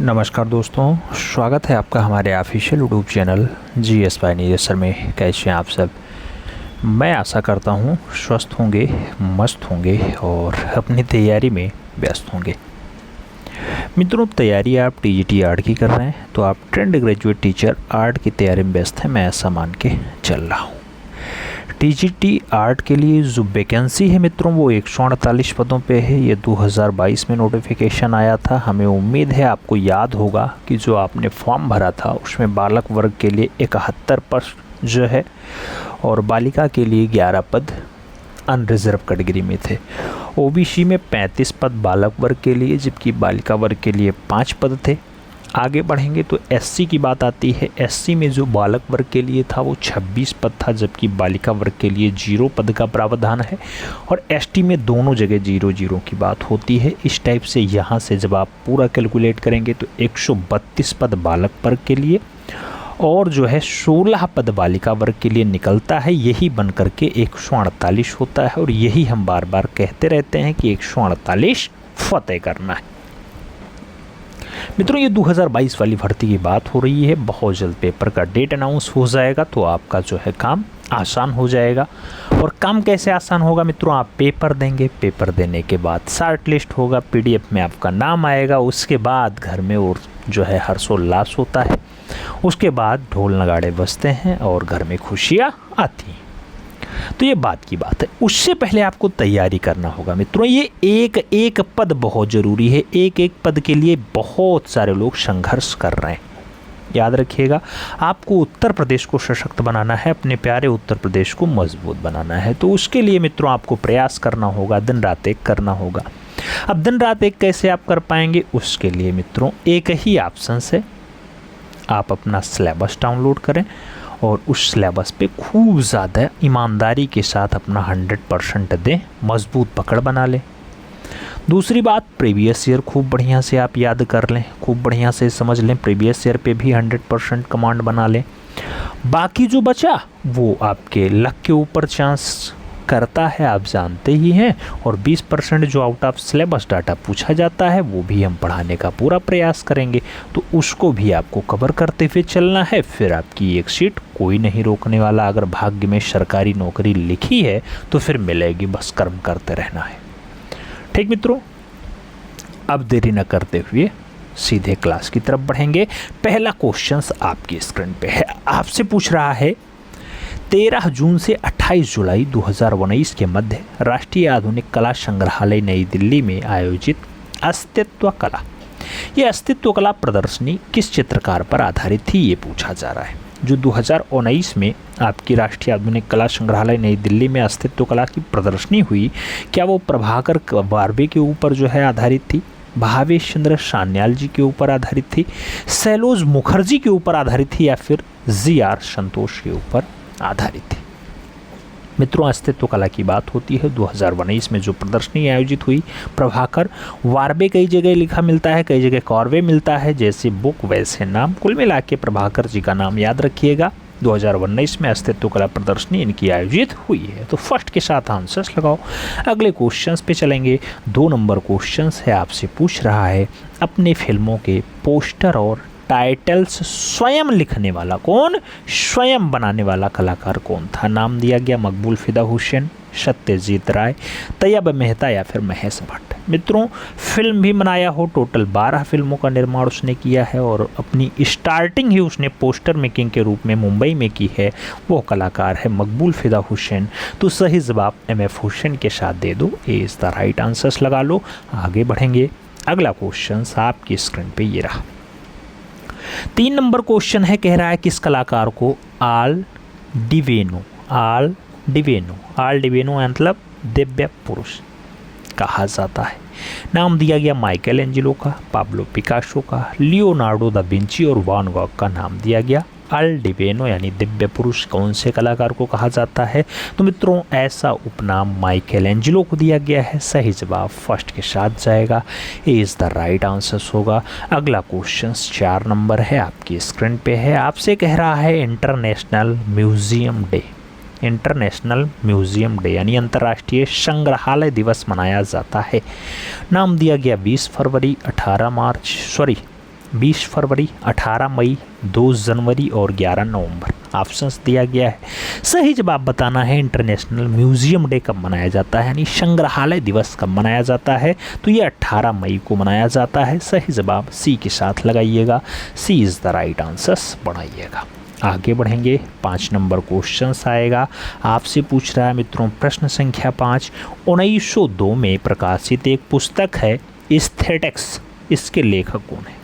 नमस्कार दोस्तों, स्वागत है आपका हमारे official YouTube channel GS bye Neeraj sir में। कैसे हैं आप सब? मैं आशा करता हूं स्वस्थ होंगे, मस्त होंगे और अपनी तैयारी में व्यस्त होंगे। मित्रों, तैयारी आप टीजीटी आर्ट की कर रहे हैं तो आप ट्रेंड ग्रेजुएट टीचर आर्ट की तैयारी में व्यस्त हैं, मैं ऐसा मान के चल रहा हूँ। टीजीटी आर्ट के लिए जो वैकेंसी है मित्रों वो 148 पदों पे है। ये 2022 में नोटिफिकेशन आया था। हमें उम्मीद है आपको याद होगा कि जो आपने फॉर्म भरा था उसमें बालक वर्ग के लिए 71 पद जो है और बालिका के लिए 11 पद अनरिजर्व कैटेगरी में थे। ओबीसी में 35 पद बालक वर्ग के लिए जबकि बालिका वर्ग के लिए 5 पद थे। आगे बढ़ेंगे तो एससी की बात आती है। एससी में जो बालक वर्ग के लिए था वो 26 पद था जबकि बालिका वर्ग के लिए 0 पद का प्रावधान है। और एसटी में दोनों जगह 0-0 की बात होती है। इस टाइप से यहाँ से जब आप पूरा कैलकुलेट करेंगे तो 132 पद बालक वर्ग के लिए और जो है 16 पद बालिका वर्ग के लिए निकलता है। यही बन करके 148 होता है और यही हम बार बार कहते रहते हैं कि 148 फतेह करना है। मित्रों, ये 2022 वाली भर्ती की बात हो रही है। बहुत जल्द पेपर का डेट अनाउंस हो जाएगा तो आपका जो है काम आसान हो जाएगा। और काम कैसे आसान होगा मित्रों? आप पेपर देंगे, पेपर देने के बाद शॉर्ट लिस्ट होगा, पीडीएफ में आपका नाम आएगा। उसके बाद घर में और जो है हर्षोल्लास होता है। उसके बाद ढोल नगाड़े बजते हैं और घर में खुशियाँ आती हैं। तो ये बात की बात है। उससे पहले आपको तैयारी करना होगा मित्रों। ये एक एक पद बहुत ज़रूरी है। एक एक पद के लिए बहुत सारे लोग संघर्ष कर रहे हैं। याद रखिएगा, आपको उत्तर प्रदेश को सशक्त बनाना है, अपने प्यारे उत्तर प्रदेश को मजबूत बनाना है। तो उसके लिए मित्रों आपको प्रयास करना होगा, दिन रात एक करना होगा। अब दिन रात एक कैसे आप कर पाएंगे? उसके लिए मित्रों एक ही ऑप्शन है, आप अपना सिलेबस डाउनलोड करें और उस सिलेबस पे खूब ज़्यादा ईमानदारी के साथ अपना 100% दें, मजबूत पकड़ बना लें। दूसरी बात, प्रीवियस ईयर खूब बढ़िया से आप याद कर लें, खूब बढ़िया से समझ लें। प्रीवियस ईयर पे भी 100% कमांड बना लें। बाकी जो बचा वो आपके लक के ऊपर चांस करता है, आप जानते ही हैं। और 20% जो आउट ऑफ सिलेबस डाटा पूछा जाता है वो भी हम पढ़ाने का पूरा प्रयास करेंगे। तो उसको भी आपको कवर करते हुए चलना है। फिर आपकी एक सीट कोई नहीं रोकने वाला। अगर भाग्य में सरकारी नौकरी लिखी है तो फिर मिलेगी, बस कर्म करते रहना है। ठीक मित्रों, अब देरी न करते हुए सीधे क्लास की तरफ बढ़ेंगे। पहला क्वेश्चन आपकी स्क्रीन पे है। आपसे पूछ रहा है 13 जून से 28 जुलाई 2019 के मध्य राष्ट्रीय आधुनिक कला संग्रहालय नई दिल्ली में आयोजित अस्तित्व कला, ये अस्तित्व कला प्रदर्शनी किस चित्रकार पर आधारित थी? ये पूछा जा रहा है। जो 2019 में आपकी राष्ट्रीय आधुनिक कला संग्रहालय नई दिल्ली में अस्तित्व कला की प्रदर्शनी हुई, क्या वो प्रभाकर वार्बे के ऊपर जो है आधारित थी, भावेश चंद्र सान्याल जी के ऊपर आधारित थी, सैलोज मुखर्जी के ऊपर आधारित थी या फिर जीआर संतोष के ऊपर आधारित थी? मित्रों, अस्तित्व कला की बात होती है। 2019 में जो प्रदर्शनी आयोजित हुई, प्रभाकर वार्बे कई जगह लिखा मिलता है, कई जगह कॉर्वे मिलता है। जैसे बुक वैसे नाम, कुल मिला के प्रभाकर जी का नाम याद रखिएगा। 2019 में अस्तित्व कला प्रदर्शनी इनकी आयोजित हुई है। तो फर्स्ट के साथ आंसर्स लगाओ। अगले क्वेश्चंस पे चलेंगे। 2 नंबर क्वेश्चंस है, आपसे पूछ रहा है अपने फिल्मों के पोस्टर और टाइटल्स स्वयं लिखने वाला कौन, स्वयं बनाने वाला कलाकार कौन था? नाम दिया गया मकबूल फिदा हुसैन, सत्यजीत राय, तैयब मेहता या फिर महेश भट्ट। मित्रों, फिल्म भी बनाया हो, टोटल 12 फिल्मों का निर्माण उसने किया है और अपनी स्टार्टिंग ही उसने पोस्टर मेकिंग के रूप में मुंबई में की है। वो कलाकार है मकबूल फिदा हुसैन। तो सही जवाब MF हुसैन के साथ दे दो। ए इज़ द राइट आंसर्स लगा लो। आगे बढ़ेंगे। अगला क्वेश्चन आपकी स्क्रीन पे ये रहा। 3 नंबर क्वेश्चन है, कह रहा है किस कलाकार को आल डिवेनो मतलब दिव्य पुरुष कहा जाता है? नाम दिया गया माइकल एंजेलो का, पाब्लो पिकासो का, लियोनार्डो दा विंची और वान गॉग का नाम दिया गया। अल डिवेनो यानी दिव्य पुरुष कौन से कलाकार को कहा जाता है? तो मित्रों, ऐसा उपनाम माइकल एंजेलो को दिया गया है। सही जवाब फर्स्ट के साथ जाएगा। ए इज़ द राइट आंसर होगा। अगला क्वेश्चन 4 नंबर है, आपकी स्क्रीन पे है। आपसे कह रहा है इंटरनेशनल म्यूजियम डे यानी अंतर्राष्ट्रीय संग्रहालय दिवस मनाया जाता है। नाम दिया गया 20 फरवरी, 20 फरवरी, 18 मई, 2 जनवरी और 11 नवंबर ऑप्शंस दिया गया है। सही जवाब बताना है इंटरनेशनल म्यूजियम डे कब मनाया जाता है, यानी संग्रहालय दिवस कब मनाया जाता है, तो ये 18 मई को मनाया जाता है। सही जवाब सी के साथ लगाइएगा, सी इज़ द राइट आंसर्स बढ़ाइएगा। आगे बढ़ेंगे, 5 नंबर क्वेश्चन आएगा, आपसे पूछ रहा है मित्रों प्रश्न संख्या 5। 1902 में प्रकाशित एक पुस्तक है एस्थेटिक्स, इसके लेखक कौन है?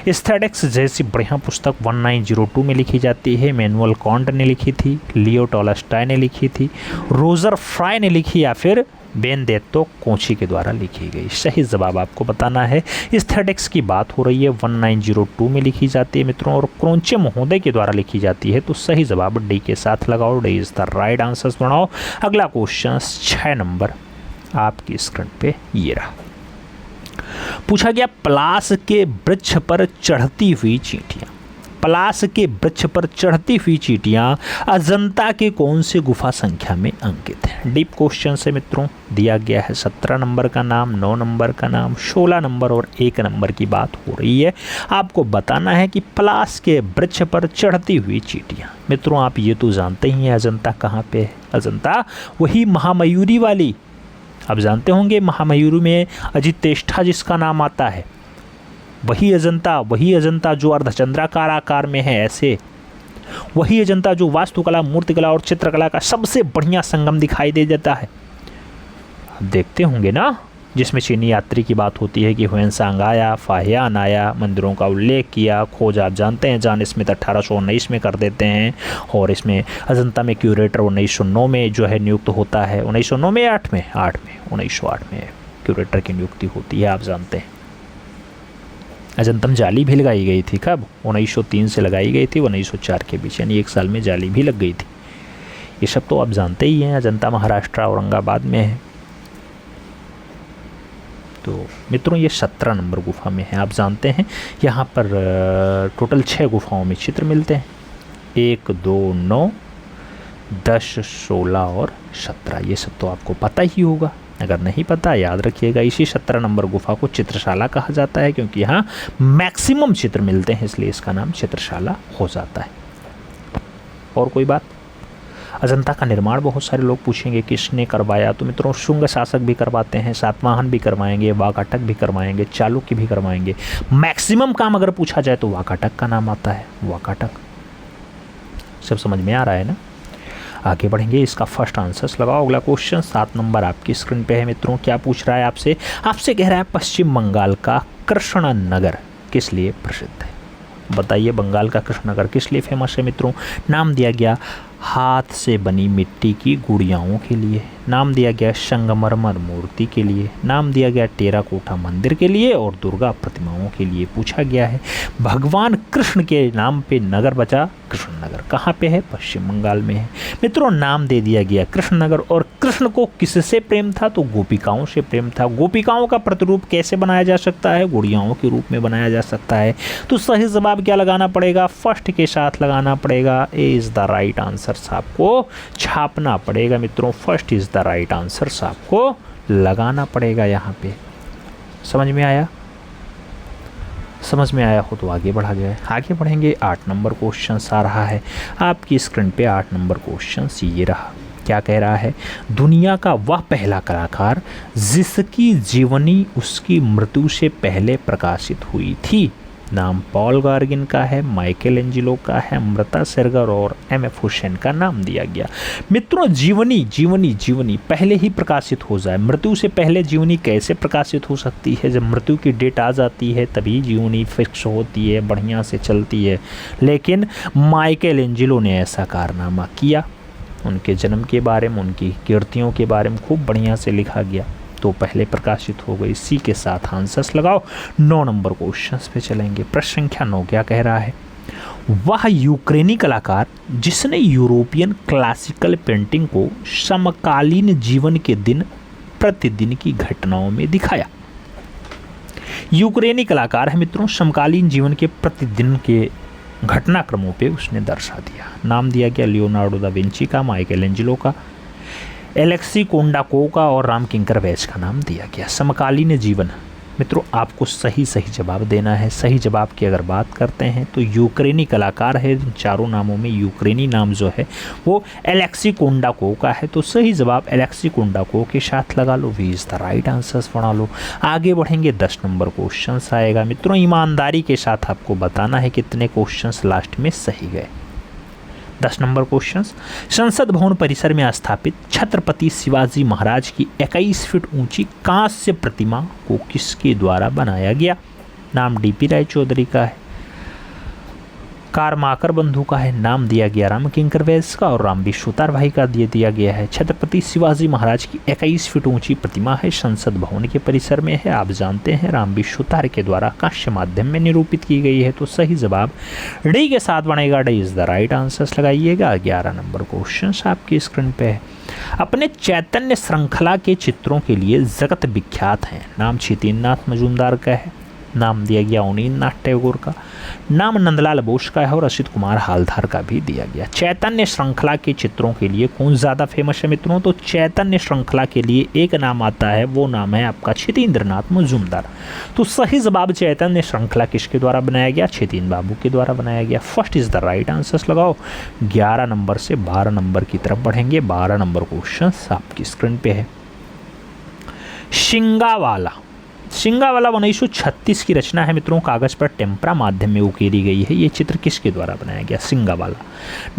एस्थेटिक्स जैसी बढ़िया पुस्तक 1902 में लिखी जाती है। मैनुअल कांट ने लिखी थी, लियो टॉल्स्टॉय ने लिखी थी, रोजर फ्राई ने लिखी या फिर बेनेडेत्तो कोची के द्वारा लिखी गई। सही जवाब आपको बताना है। एस्थेटिक्स की बात हो रही है, 1902 में लिखी जाती है मित्रों और क्रोंचे महोदय के द्वारा लिखी जाती है, तो सही जवाब डी के साथ लगाओ, D is the right answer बनाओ। अगला क्वेश्चन 6 नंबर आपकी स्क्रीन पे ये रहा। पूछा गया पलास के वृक्ष पर चढ़ती हुई चींटियां, पलास के वृक्ष पर चढ़ती हुई चींटियां अजंता के कौन से गुफा संख्या में अंकित है? डीप क्वेश्चन से मित्रों दिया गया है। 17 नंबर का नाम, 9 नंबर का नाम, 16 नंबर और 1 नंबर की बात हो रही है। आपको बताना है कि पलास के वृक्ष पर चढ़ती हुई चींटियां। मित्रों आप ये तो जानते ही हैं अजंता कहाँ पे है। अजंता वही महामयूरी वाली, आप जानते होंगे महामयूरी में अजितेष्ठा जिसका नाम आता है, वही अजंता जो अर्धचंद्राकार आकार में है ऐसे, वही अजंता जो वास्तुकला, मूर्तिकला और चित्रकला का सबसे बढ़िया संगम दिखाई दे देता है। आप देखते होंगे ना, जिसमें चीनी यात्री की बात होती है कि ह्वेनसांग आया, फाहियान आया, मंदिरों का उल्लेख किया, खोज आप जानते हैं जॉन स्मिथ 1819 में कर देते हैं, और इसमें अजंता में क्यूरेटर 1909 में जो है नियुक्त होता है। 1909 में 8 में 1908 में क्यूरेटर की नियुक्ति होती है, आप जानते हैं। अजंतम जाली भी लगाई गई थी, कब? 1903 से लगाई गई थी 1904 के बीच, यानी 1 साल में जाली भी लग गई थी। ये सब तो आप जानते ही हैं। अजंता महाराष्ट्र औरंगाबाद में है। तो मित्रों ये 17 नंबर गुफा में है। आप जानते हैं यहाँ पर टोटल 6 गुफाओं में चित्र मिलते हैं, 1, 2, 9, 10, 16 और 17। ये सब तो आपको पता ही होगा, अगर नहीं पता याद रखिएगा। इसी 17 नंबर गुफा को चित्रशाला कहा जाता है, क्योंकि यहाँ मैक्सिमम चित्र मिलते हैं, इसलिए इसका नाम चित्रशाला हो जाता है। और कोई बात? अजंता का निर्माण बहुत सारे लोग पूछेंगे किसने करवाया, तो मित्रों शुंग शासक भी करवाते हैं, सातवाहन भी करवाएंगे, वाकाटक भी करवाएंगे, चालुक्य भी करवाएंगे। मैक्सिमम काम अगर पूछा जाए तो वाकाटक का नाम आता है, वाकाटक। सब समझ में आ रहा है ना? आगे बढ़ेंगे, इसका फर्स्ट आंसर लगाओ। अगला क्वेश्चन 7 नंबर आपकी स्क्रीन पे है मित्रों। क्या पूछ रहा है आपसे? आपसे कह रहा है पश्चिम बंगाल का कृष्ण नगर किस लिए प्रसिद्ध है? बताइए बंगाल का कृष्ण नगर किस लिए फेमस है मित्रों? नाम दिया गया हाथ से बनी मिट्टी की गुड़ियाओं के लिए, नाम दिया गया संगमरमर मूर्ति के लिए, नाम दिया गया टेराकोटा मंदिर के लिए और दुर्गा प्रतिमाओं के लिए पूछा गया है। भगवान कृष्ण के नाम पे नगर बचा कृष्ण नगर, कहाँ पे है? पश्चिम बंगाल में है मित्रों। नाम दे दिया गया कृष्ण नगर। और कृष्ण को किससे प्रेम था? तो गोपिकाओं से प्रेम था। गोपिकाओं का प्रतिरूप कैसे बनाया जा सकता है? गुड़ियाओं के रूप में बनाया जा सकता है। तो सही जवाब क्या लगाना पड़ेगा? फर्स्ट के साथ लगाना पड़ेगा, ए इज द राइट आंसर आपको छापना पड़ेगा मित्रों। First is the right answer आपको लगाना पड़ेगा यहाँ पे। समझ में आया? समझ में आया हो तो आगे बढ़ा गया। आगे बढ़ेंगे, 8 नंबर क्वेश्चन आ रहा है आपकी स्क्रीन पे। 8 नंबर क्वेश्चन ये रहा। क्या कह रहा है? दुनिया का वह पहला कलाकार जिसकी जीवनी उसकी मृत्यु से पहले प्रकाशित हुई थी। नाम पॉल गार्गिन का है, माइकल एंजिलो का है, अमृता सेरगर और एम.एफ. हुसैन का नाम दिया गया। मित्रों जीवनी पहले ही प्रकाशित हो जाए, मृत्यु से पहले जीवनी कैसे प्रकाशित हो सकती है? जब मृत्यु की डेट आ जाती है तभी जीवनी फिक्स होती है, बढ़िया से चलती है। लेकिन माइकल एंजिलो ने ऐसा कारनामा किया, उनके जन्म के बारे में, उनकी कीर्तियों के बारे में खूब बढ़िया से लिखा गया, तो पहले प्रकाशित हो गई। सी के साथ आंसर्स लगाओ। 9 नंबर क्वेश्चंस पे चलेंगे। प्रश्न संख्या 9 क्या कह रहा है? वह यूक्रेनी कलाकार जिसने यूरोपियन क्लासिकल पेंटिंग को समकालीन जीवन के दिन प्रतिदिन की घटनाओं में दिखाया। यूक्रेनी कलाकार है मित्रों, समकालीन जीवन के प्रतिदिन के घटनाक्रमों पे उसने दर्शा दिया। नाम दिया गया लियोनार्डो दा विंची का, माइकल एंजिलो का, एलेक्सी कोंडाकोव का और राम किंकर वैज का नाम दिया गया। समकालीन जीवन मित्रों आपको सही सही जवाब देना है। सही जवाब की अगर बात करते हैं तो यूक्रेनी कलाकार है, चारों नामों में यूक्रेनी नाम जो है वो एलेक्सी कोंडाकोव का है। तो सही जवाब एलेक्सी कोंडाकोव के साथ लगा लो, B is the right answers बना लो। आगे बढ़ेंगे, 10 नंबर क्वेश्चन आएगा। मित्रों ईमानदारी के साथ आपको बताना है कितने क्वेश्चन लास्ट में सही गए। 10 नंबर क्वेश्चन, संसद भवन परिसर में स्थापित छत्रपति शिवाजी महाराज की 21 फीट ऊंची कांस्य प्रतिमा को किसके द्वारा बनाया गया? नाम डीपी राय चौधरी का है, कारमाकर बंधु का है, नाम दिया गया राम किंकर वैस का और राम विश्वतार भाई का दिया गया है। छत्रपति शिवाजी महाराज की 21 फीट ऊंची प्रतिमा है, संसद भवन के परिसर में है। आप जानते हैं राम विश्वतार के द्वारा कांस्य माध्यम में निरूपित की गई है। तो सही जवाब डी के साथ बनेगा, D is the right answer लगाइएगा। 11 नंबर क्वेश्चन आपकी स्क्रीन पे है। अपने चैतन्य श्रृंखला के चित्रों के लिए जगत विख्यात हैं, नाम छितेंद्रनाथ मजूमदार का है, नाम दिया गया अवनींद्रनाथ टैगोर का, नाम नंदलाल बोस का है और असित कुमार हालधार का भी दिया गया। चैतन्य श्रृंखला के चित्रों के लिए कौन ज़्यादा फेमस है मित्रों? तो चैतन्य श्रृंखला के लिए एक नाम आता है, वो नाम है आपका छितेंद्रनाथ मजूमदार। तो सही जवाब चैतन्य श्रृंखला किसके द्वारा बनाया गया? छितेंद्र बाबू के द्वारा बनाया गया। First is the right answer लगाओ। 11 नंबर से 12 नंबर की तरफ बढ़ेंगे। 12 नंबर क्वेश्चन आपकी स्क्रीन पे है। सिंगावाला 1936 की रचना है मित्रों, कागज पर टेम्परा माध्यम में उकेरी गई है। ये चित्र किसके द्वारा बनाया गया? सिंगावाला।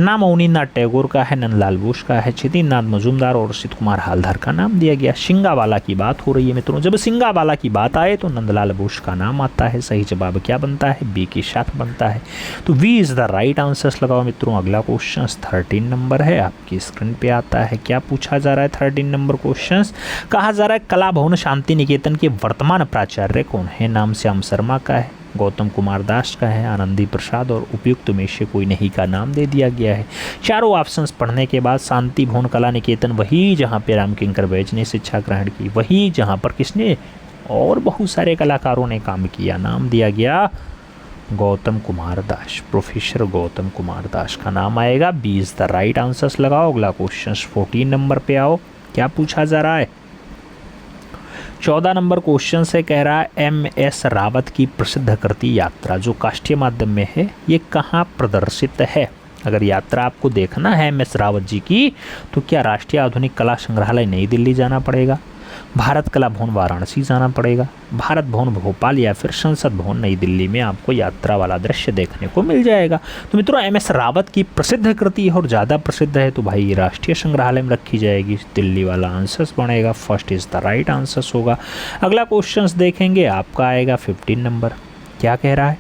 नाम अवनींद्रनाथ टैगोर का है, नंदलाल बोस का है, छितेंद्रनाथ मजूमदार और असित कुमार हालधार का नाम दिया गया। सिंगावाला की बात हो रही है मित्रों। जब सिंगावाला की बात आए तो नंदलाल बोस का नाम आता है। सही जवाब क्या बनता है? बी के साथ बनता है। तो B is the right answer लगाओ मित्रों। अगला क्वेश्चन 13 नंबर है, आपकी स्क्रीन पे आता है। क्या पूछा जा रहा है? 13 नंबर क्वेश्चन कहा जा रहा है कला भवन शांति निकेतन के वर्तमान प्राचार्य कौन है? नाम श्याम शर्मा का है, गौतम कुमार दास का है, आनंदी प्रसाद और उपयुक्त में से कोई नहीं का नाम दे दिया गया है। चारों ऑप्शंस पढ़ने के बाद शांति भवन कला निकेतन वही जहां पे राम किंकर वैज ने शिक्षा ग्रहण की, वही जहां पर किसने और बहुत सारे कलाकारों ने काम किया। नाम दिया गया गौतम कुमार दास, प्रोफेसर गौतम कुमार दास का नाम आएगा। B is the right answer लगाओ। अगला क्वेश्चन 14 नंबर पे आओ। क्या पूछा जा रहा है? 14 नंबर क्वेश्चन से कह रहा है MS रावत की प्रसिद्ध कृति यात्रा जो काष्ठीय माध्यम में है, ये कहाँ प्रदर्शित है? अगर यात्रा आपको देखना है MS रावत जी की तो क्या राष्ट्रीय आधुनिक कला संग्रहालय नई दिल्ली जाना पड़ेगा, भारत कला भवन वाराणसी जाना पड़ेगा, भारत भवन भोपाल या फिर संसद भवन नई दिल्ली में आपको यात्रा वाला दृश्य देखने को मिल जाएगा। तो मित्रों MS रावत की प्रसिद्ध कृति और ज़्यादा प्रसिद्ध है तो भाई राष्ट्रीय संग्रहालय में रखी जाएगी, दिल्ली वाला आंसर बनेगा। First is the right answer होगा। अगला क्वेश्चन देखेंगे, आपका आएगा 15 नंबर। क्या कह रहा है?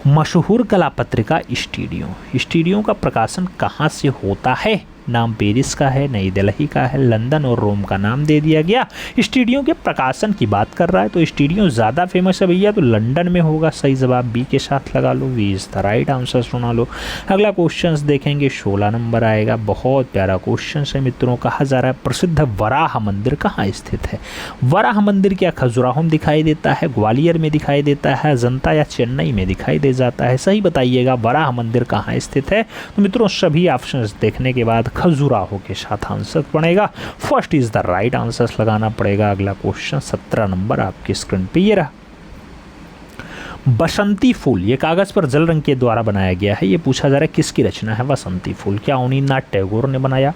मशहूर कला पत्रिका स्टूडियो का प्रकाशन कहाँ से होता है? नाम पेरिस का है, नई दिल्ली का है, लंदन और रोम का नाम दे दिया गया। स्टूडियो के प्रकाशन की बात कर रहा है तो स्टूडियो ज़्यादा फेमस है भैया, तो लंदन में होगा। सही जवाब बी के साथ लगा लो, B is the right answer सुना लो। अगला क्वेश्चन देखेंगे, 16 नंबर आएगा। बहुत प्यारा क्वेश्चन है मित्रों। कहा जा रहा है प्रसिद्ध वराह मंदिर कहाँ स्थित है? वराह मंदिर क्या खजुराहो में दिखाई देता है, ग्वालियर में दिखाई देता है, अजंता या चेन्नई में दिखाई दे जाता है? सही बताइएगा, वराह मंदिर कहाँ स्थित है? तो मित्रों सभी ऑप्शन देखने के बाद खजुराहो के साथ आंसर बनेगा। First is the right answer लगाना पड़ेगा। अगला क्वेश्चन 17 नंबर आपकी स्क्रीन पे ये रहा। बसंती फूल ये कागज पर जल रंग के द्वारा बनाया गया है। ये पूछा जा रहा है किसकी रचना है बसंती फूल? क्या अवनींद्रनाथ टैगोर ने बनाया,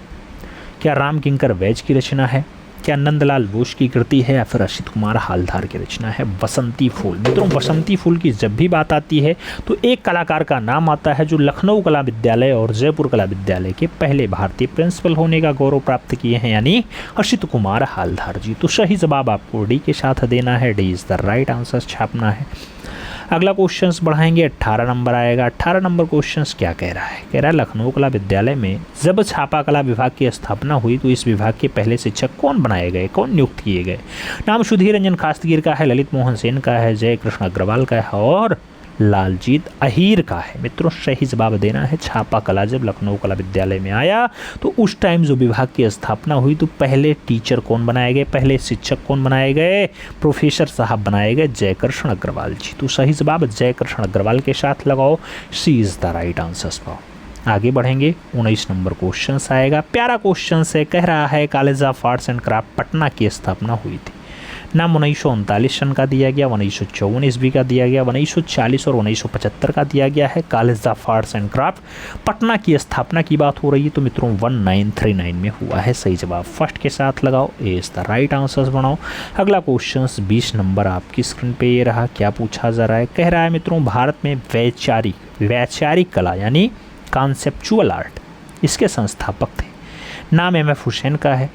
क्या राम किंकर वैज की रचना है, क्या नंदलाल बोस की कृति है या फिर असित कुमार हालधार की रचना है? बसंती फूल। मित्रों बसंती फूल की जब भी बात आती है तो एक कलाकार का नाम आता है जो लखनऊ कला विद्यालय और जयपुर कला विद्यालय के पहले भारतीय प्रिंसिपल होने का गौरव प्राप्त किए हैं, यानी असित कुमार हालधार जी। तो सही जवाब आपको डी के साथ देना है, D is the right answer छापना है। अगला क्वेश्चंस बढ़ाएंगे, 18 नंबर आएगा। 18 नंबर क्वेश्चंस क्या कह रहा है? कह रहा है लखनऊ कला विद्यालय में जब छापा कला विभाग की स्थापना हुई तो इस विभाग के पहले शिक्षक कौन बनाए गए, कौन नियुक्त किए गए? नाम सुधीर रंजन खास्तगीर का है, ललित मोहन सेन का है, जय कृष्ण अग्रवाल का है और लालजीत अहीर का है। मित्रों सही जवाब देना है। छापा कला जब लखनऊ कला विद्यालय में आया तो उस टाइम जो विभाग की स्थापना हुई तो पहले टीचर कौन बनाए गए, पहले शिक्षक कौन बनाए गए? प्रोफेसर साहब बनाए गए जयकृष्ण अग्रवाल जी। तो सही जवाब जयकृष्ण अग्रवाल के साथ लगाओ, सी इज द राइट आंसर पाओ। आगे बढ़ेंगे, 19 नंबर क्वेश्चन आएगा। प्यारा क्वेश्चन से कह रहा है college of arts and craft Patna की स्थापना हुई थी। नाम 1939 सन का दिया गया, 1954 ईस्वी का दिया गया, 1940 और 1975 का दिया गया है। College of arts and craft Patna की स्थापना की बात हो रही है तो मित्रों 1939 में हुआ है। सही जवाब फर्स्ट के साथ लगाओ, ए इज द राइट आंसर बनाओ। अगला क्वेश्चन 20 नंबर आपकी स्क्रीन पे ये रहा। क्या पूछा जा रहा है? कह रहा है मित्रों भारत में वैचारिक कला यानी कॉन्सेप्चुअल आर्ट इसके संस्थापक थे। नाम एम.एफ. हुसैन का है,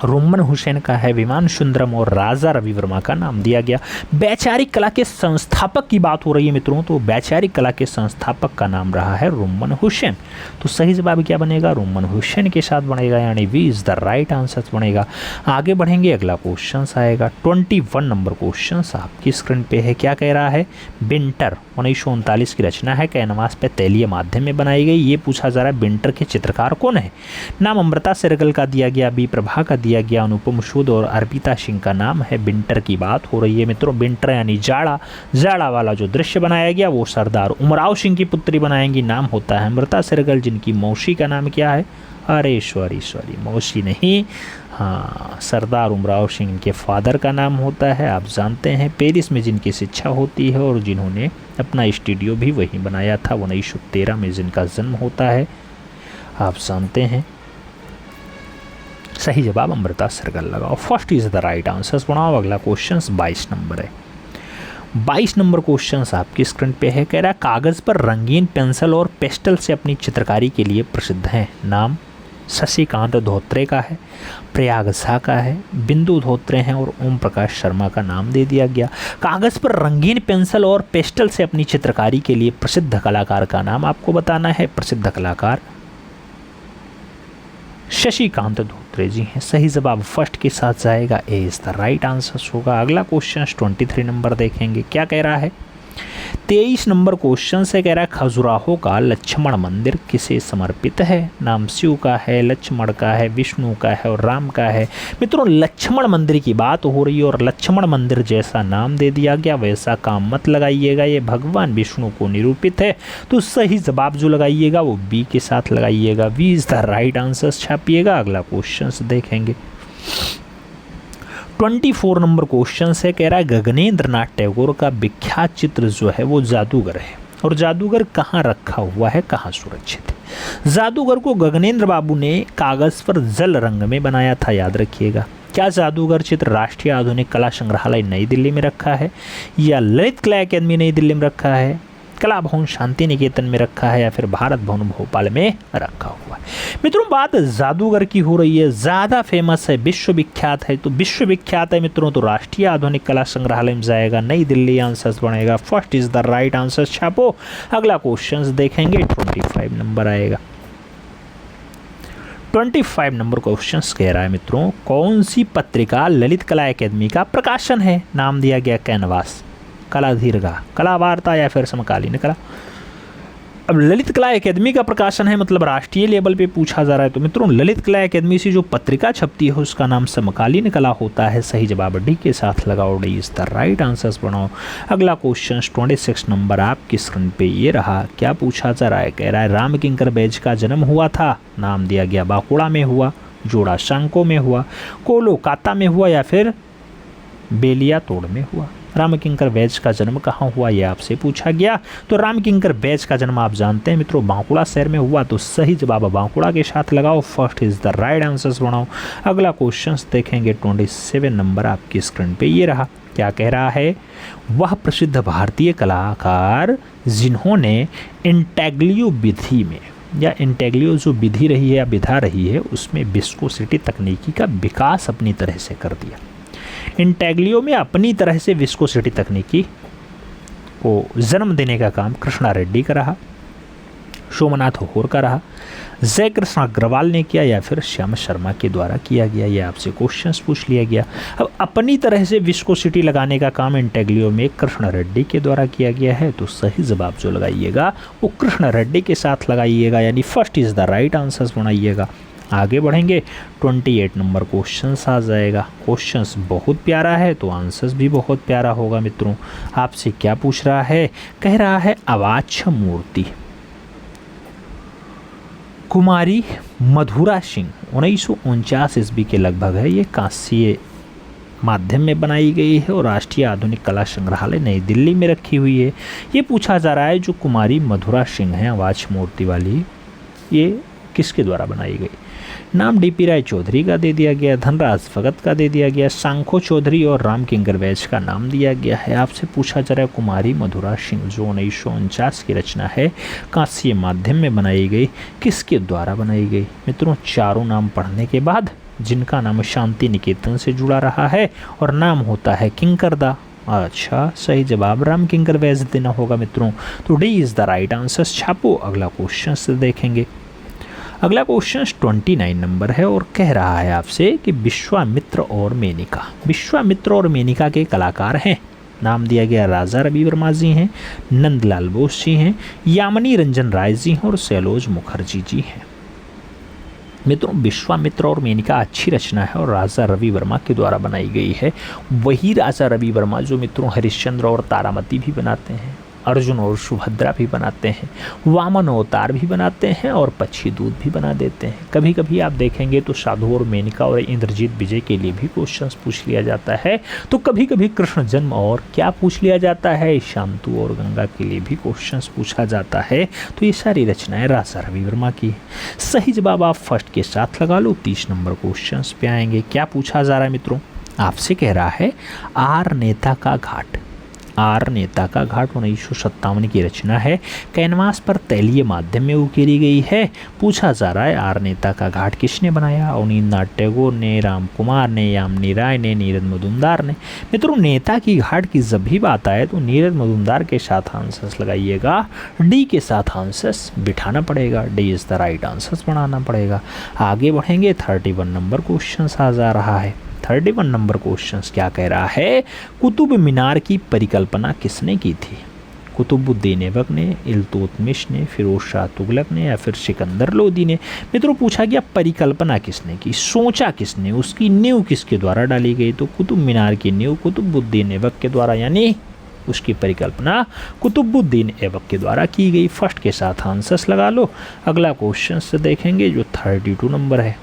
रोमन हुसैन का है, विमान सुंदरम और राजा रवि वर्मा का नाम दिया गया। वैचारिक कला के संस्थापक की बात हो रही है मित्रों तो वैचारिक कला के संस्थापक का नाम रहा है रोमन हुसैन। तो सही जवाब क्या बनेगा? रोमन हुसैन के साथ बनेगा, यानी B is the right answer बनेगा। आगे बढ़ेंगे, अगला क्वेश्चन आएगा 21 नंबर क्वेश्चन आपकी स्क्रीन पे है। क्या कह रहा है? बिंटर 1939 की रचना है, कैनवास पे तैलीय माध्यम में बनाई गई। ये पूछा जा रहा है बिंटर के चित्रकार कौन है? नाम अमृता शेरगिल का दिया गया, बी प्रभा का दिया गया, अनुपम सूद और अर्पिता सिंह का नाम है। बिंटर की बात हो रही है मित्रों। बिंटर यानी जाड़ा वाला जो दृश्य बनाया गया वो सरदार उमराव सिंह की पुत्री बनाएंगी। नाम होता है अमृता शेरगिल, जिनकी मौसी का नाम क्या है? अरे सॉरी मौसी नहीं, हाँ, सरदार उमराव सिंह के फादर का नाम होता है। आप जानते हैं पेरिस में जिनकी शिक्षा होती है और जिन्होंने अपना स्टूडियो भी वहीं बनाया था। 1913 में जिनका जन्म होता है, आप जानते हैं। सही जवाब अमृता शेरगिल लगाओ, first is the right answer बनाओ। अगला क्वेश्चन 22 नंबर है। 22 नंबर क्वेश्चन आपकी स्क्रीन पे है। कह रहा है कागज़ पर रंगीन पेंसिल और पेस्टल से अपनी चित्रकारी के लिए प्रसिद्ध हैं। नाम शशिकांत धोत्रे का है, प्रयाग झा का है, बिंदु धोत्रे हैं और ओम प्रकाश शर्मा का नाम दे दिया गया। कागज़ पर रंगीन पेंसिल और पेस्टल से अपनी चित्रकारी के लिए प्रसिद्ध कलाकार का नाम आपको बताना है। प्रसिद्ध कलाकार शशिकांत धोत्रे जी हैं। सही जवाब फर्स्ट के साथ जाएगा, ए इज द राइट आंसर होगा। अगला क्वेश्चन 23 नंबर देखेंगे। क्या कह रहा है? 23 नंबर क्वेश्चन से कह रहा है खजुराहो का लक्ष्मण मंदिर किसे समर्पित है? नाम शिव का है, लक्ष्मण का है, विष्णु का है और राम का है। मित्रों लक्ष्मण मंदिर की बात हो रही है और लक्ष्मण मंदिर जैसा नाम दे दिया गया, वैसा काम मत लगाइएगा, ये भगवान विष्णु को निरूपित है। तो सही जवाब जो लगाइएगा वो बी के साथ लगाइएगा, B is the right answer छापिएगा। अगला क्वेश्चन देखेंगे 24 नंबर क्वेश्चन से। कह रहा है गगनेंद्र नाथ टैगोर का विख्यात चित्र जो है वो जादूगर है और जादूगर कहाँ रखा हुआ है, कहाँ सुरक्षित है? जादूगर को गगनेंद्र बाबू ने कागज़ पर जल रंग में बनाया था, याद रखिएगा। क्या जादूगर चित्र राष्ट्रीय आधुनिक कला संग्रहालय नई दिल्ली में रखा है, या ललित कला अकेदमी नई दिल्ली में रखा है, कला भवन शांति निकेतन में रखा है, या फिर भारत भवन भोपाल में रखा हुआ है? मित्रों बात जादूगर की हो रही है, ज़्यादा फेमस है, विश्वविख्यात है। तो विश्वविख्यात है मित्रों तो राष्ट्रीय आधुनिक कला संग्रहालय में जाएगा, नई दिल्ली आंसर बनेगा, first is the right answer छापो। अगला क्वेश्चन देखेंगे 25 नंबर आएगा। 25 नंबर क्वेश्चन कह रहा है मित्रों कौन सी पत्रिका ललित कला अकेदमी का प्रकाशन है? नाम दिया गया कैनवास, कला दीर्घा, कला वार्ता या फिर समकालीन कला। अब ललित कला अकेदमी का प्रकाशन है मतलब राष्ट्रीय लेवल पे पूछा जा रहा है। तो मित्रों ललित कला अकेदमी से जो पत्रिका छपती है उसका नाम समकालीन कला होता है। सही जवाब डी के साथ लगाओ, D is the right answers बनाओ। अगला क्वेश्चन 26 नंबर आपकी स्क्रीन पे ये रहा। क्या पूछा जा रहा है? कह रहा है राम किंकर बैज का जन्म हुआ था, नाम दिया गया बांकुड़ा में हुआ, जोड़ा शांको में हुआ, कोलकाता में हुआ या फिर बेलिया तोड़ में हुआ। राम किंकर बैज का जन्म कहाँ हुआ ये आपसे पूछा गया। तो राम किंकर बैज का जन्म आप जानते हैं मित्रों बांकुड़ा शहर में हुआ। तो सही जवाब बांकुड़ा के साथ लगाओ, first is the right answers बनाओ। अगला क्वेश्चन देखेंगे 27 नंबर आपकी स्क्रीन पे ये रहा। क्या कह रहा है? वह प्रसिद्ध भारतीय कलाकार जिन्होंने इंटेग्लियो विधि में या इंटेग्लियो जो विधि रही है या विधा रही है उसमें विस्कोसिटी तकनीकी का विकास अपनी तरह से कर दिया। इंटेग्लियो में अपनी तरह से विस्कोसिटी तकनीकी को जन्म देने का काम कृष्णा रेड्डी का रहा, सोमनाथ होर का रहा, जय कृष्ण अग्रवाल ने किया या फिर श्याम शर्मा के द्वारा किया गया। ये आपसे क्वेश्चंस पूछ लिया गया। अब अपनी तरह से विस्कोसिटी लगाने का काम इंटेग्लियो में कृष्ण रेड्डी के द्वारा किया गया है। तो सही जवाब जो लगाइएगा वो कृष्ण रेड्डी के साथ लगाइएगा, यानी first is the right answer बनाइएगा। आगे बढ़ेंगे 28 नंबर क्वेश्चंस आ जाएगा। क्वेश्चंस बहुत प्यारा है तो आंसर्स भी बहुत प्यारा होगा। मित्रों आपसे क्या पूछ रहा है? कह रहा है अवाच्य मूर्ति कुमारी मधुरा सिंह 1949 ईस्वी के लगभग है, ये कांस्य माध्यम में बनाई गई है और राष्ट्रीय आधुनिक कला संग्रहालय नई दिल्ली में रखी हुई है। ये पूछा जा रहा है जो कुमारी मधुरा सिंह है आवाज मूर्ति वाली, ये किसके द्वारा बनाई गई? नाम डीपी राय चौधरी का दे दिया गया, धनराज भगत का दे दिया गया, सांखो चौधरी और राम किंकर वैज का नाम दिया गया है। आपसे पूछा जा रहा है कुमारी मधुरा सिंह जो 1949 की रचना है, कांस्य माध्यम में बनाई गई, किसके द्वारा बनाई गई? मित्रों, चारों नाम पढ़ने के बाद जिनका नाम शांति निकेतन से जुड़ा रहा है और नाम होता है किंकरदा। अच्छा, सही जवाब राम किंकर वैज देना होगा मित्रों। तो D is the right answer. छापो, अगला क्वेश्चन से देखेंगे। अगला क्वेश्चन 29 नंबर है और कह रहा है आपसे कि विश्वामित्र और मेनका। विश्वामित्र और मेनका के कलाकार हैं, नाम दिया गया राजा रवि वर्मा जी हैं, नंदलाल बोस जी हैं, यामिनी रंजन राय जी हैं और सैलोज मुखर्जी जी हैं। मित्रों, विश्वामित्र और मेनका अच्छी रचना है और राजा रवि वर्मा के द्वारा बनाई गई है। वही राजा रवि वर्मा जो मित्रों हरिश्चंद्र और तारामती भी बनाते हैं, अर्जुन और सुभद्रा भी बनाते हैं, वामन अवतार भी बनाते हैं और पक्षी दूत भी बना देते हैं। कभी कभी आप देखेंगे तो साधु और मेनका और इंद्रजीत विजय के लिए भी क्वेश्चंस पूछ लिया जाता है, तो कभी कभी कृष्ण जन्म और क्या पूछ लिया जाता है, शांतु और गंगा के लिए भी क्वेश्चंस पूछा जाता है। तो ये सारी रचनाएं राजा रवि वर्मा की। सही जवाब आप फर्स्ट के साथ लगा लो। 30 नंबर क्वेश्चन पे आएंगे। क्या पूछा जा रहा है मित्रों? आपसे कह रहा है आर नेता का घाट। आर नेता का घाट 1957 की रचना है, कैनवास पर तैलीय माध्यम में उकेरी गई है। पूछा जा रहा है आर नेता का घाट किसने बनाया? अवनींद्रनाथ टैगोर ने, राम कुमार ने, यामिनी राय ने, नीरज मजुमदार ने। मित्रों, नेता की घाट की जब भी बात आए तो नीरज मजुमदार के साथ आंसर्स लगाइएगा, डी के साथ आंसर्स बिठाना पड़ेगा, D is the right answers बनाना पड़ेगा। आगे बढ़ेंगे। 31 नंबर क्वेश्चन आ जा रहा है। 31 नंबर क्वेश्चन क्या कह रहा है? कुतुब मीनार की परिकल्पना किसने की थी? कुतुबुद्दीन ऐबक ने, इल्तुतमिश ने, फिरोज शाह तुगलक ने या फिर सिकंदर लोदी ने। मित्रों, पूछा गया परिकल्पना किसने की, सोचा किसने, उसकी नींव किसके द्वारा डाली गई? तो कुतुब मीनार की नींव कुतुबुद्दीन ऐबक के द्वारा, यानी उसकी परिकल्पना कुतुबुद्दीन ऐबक के द्वारा की गई। फर्स्ट के साथ आंसर्स लगा लो। अगला क्वेश्चन से देखेंगे जो 32 नंबर है।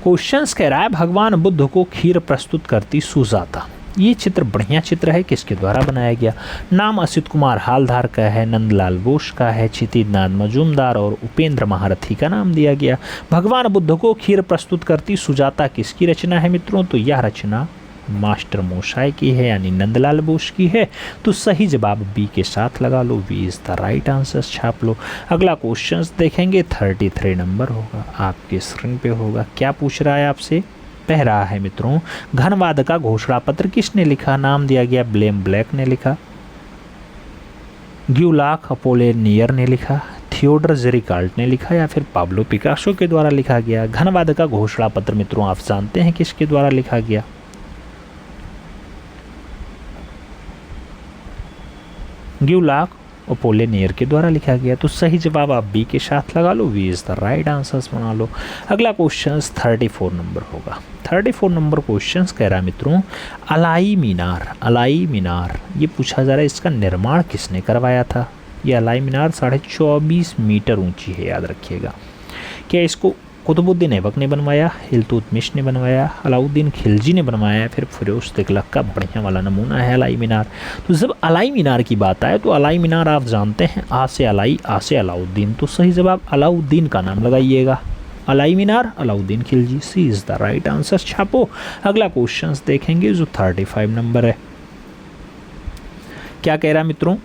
क्वेश्चंस कह रहा है भगवान बुद्ध को खीर प्रस्तुत करती सुजाता। ये चित्र बढ़िया चित्र है, किसके द्वारा बनाया गया? नाम असित कुमार हालधार का है, नंदलाल बोस का है, क्षितिजनाथ मजूमदार और उपेंद्र महारथी का नाम दिया गया। भगवान बुद्ध को खीर प्रस्तुत करती सुजाता किसकी रचना है मित्रों? तो यह रचना मास्टर मोशाय की है, यानी नंदलाल बोस की है। तो सही जवाब बी के साथ लगा लो, B is the right answer. छाप लो। अगला क्वेश्चन देखेंगे। 33 नंबर होगा, आपके स्क्रीन पे होगा। क्या पूछ रहा है आपसे? कह रहा है मित्रों घनवाद का घोषणा पत्र किसने लिखा? नाम दिया गया विलियम ब्लेक ने लिखा, ग्यूलाक अपोलिनेयर ने लिखा, थियोडर जेरिकाल्ट ने लिखा या फिर पाब्लो पिकासो के द्वारा लिखा गया। घनवाद का घोषणा पत्र मित्रों आप जानते हैं किसके द्वारा लिखा गया? ग्यूलाक अपोलिनेयर के द्वारा लिखा गया। तो सही जवाब आप बी के साथ लगा लो, B is the right answers बना लो। अगला क्वेश्चन 34 नंबर होगा। 34 नंबर क्वेश्चन कह रहा है मित्रों अलाई मीनार। अलाई मीनार ये पूछा जा रहा है इसका निर्माण किसने करवाया था? ये अलाई मीनार 24.5 मीटर ऊंची है, याद रखिएगा। क्या इसको कुतुबुद्दीन ऐबक ने बनवाया, इल्तुतमिश ने बनवाया, अलाउद्दीन खिलजी ने बनवाया, फिर फिरोज तुगलक का बढ़िया वाला नमूना है अलाई मीनार। तो जब अलाई मीनार की बात आए तो अलाई मीनार आप जानते हैं आ से अलाई, आ से अलाउद्दीन। तो सही जवाब अलाउद्दीन का नाम लगाइएगा। अलाई मीनार, अलाउद्दीन खिलजी, सी इज द राइट आंसर। छापो। अगला क्वेश्चन देखेंगे जो 35 नंबर है। क्या कह रहा मित्रों?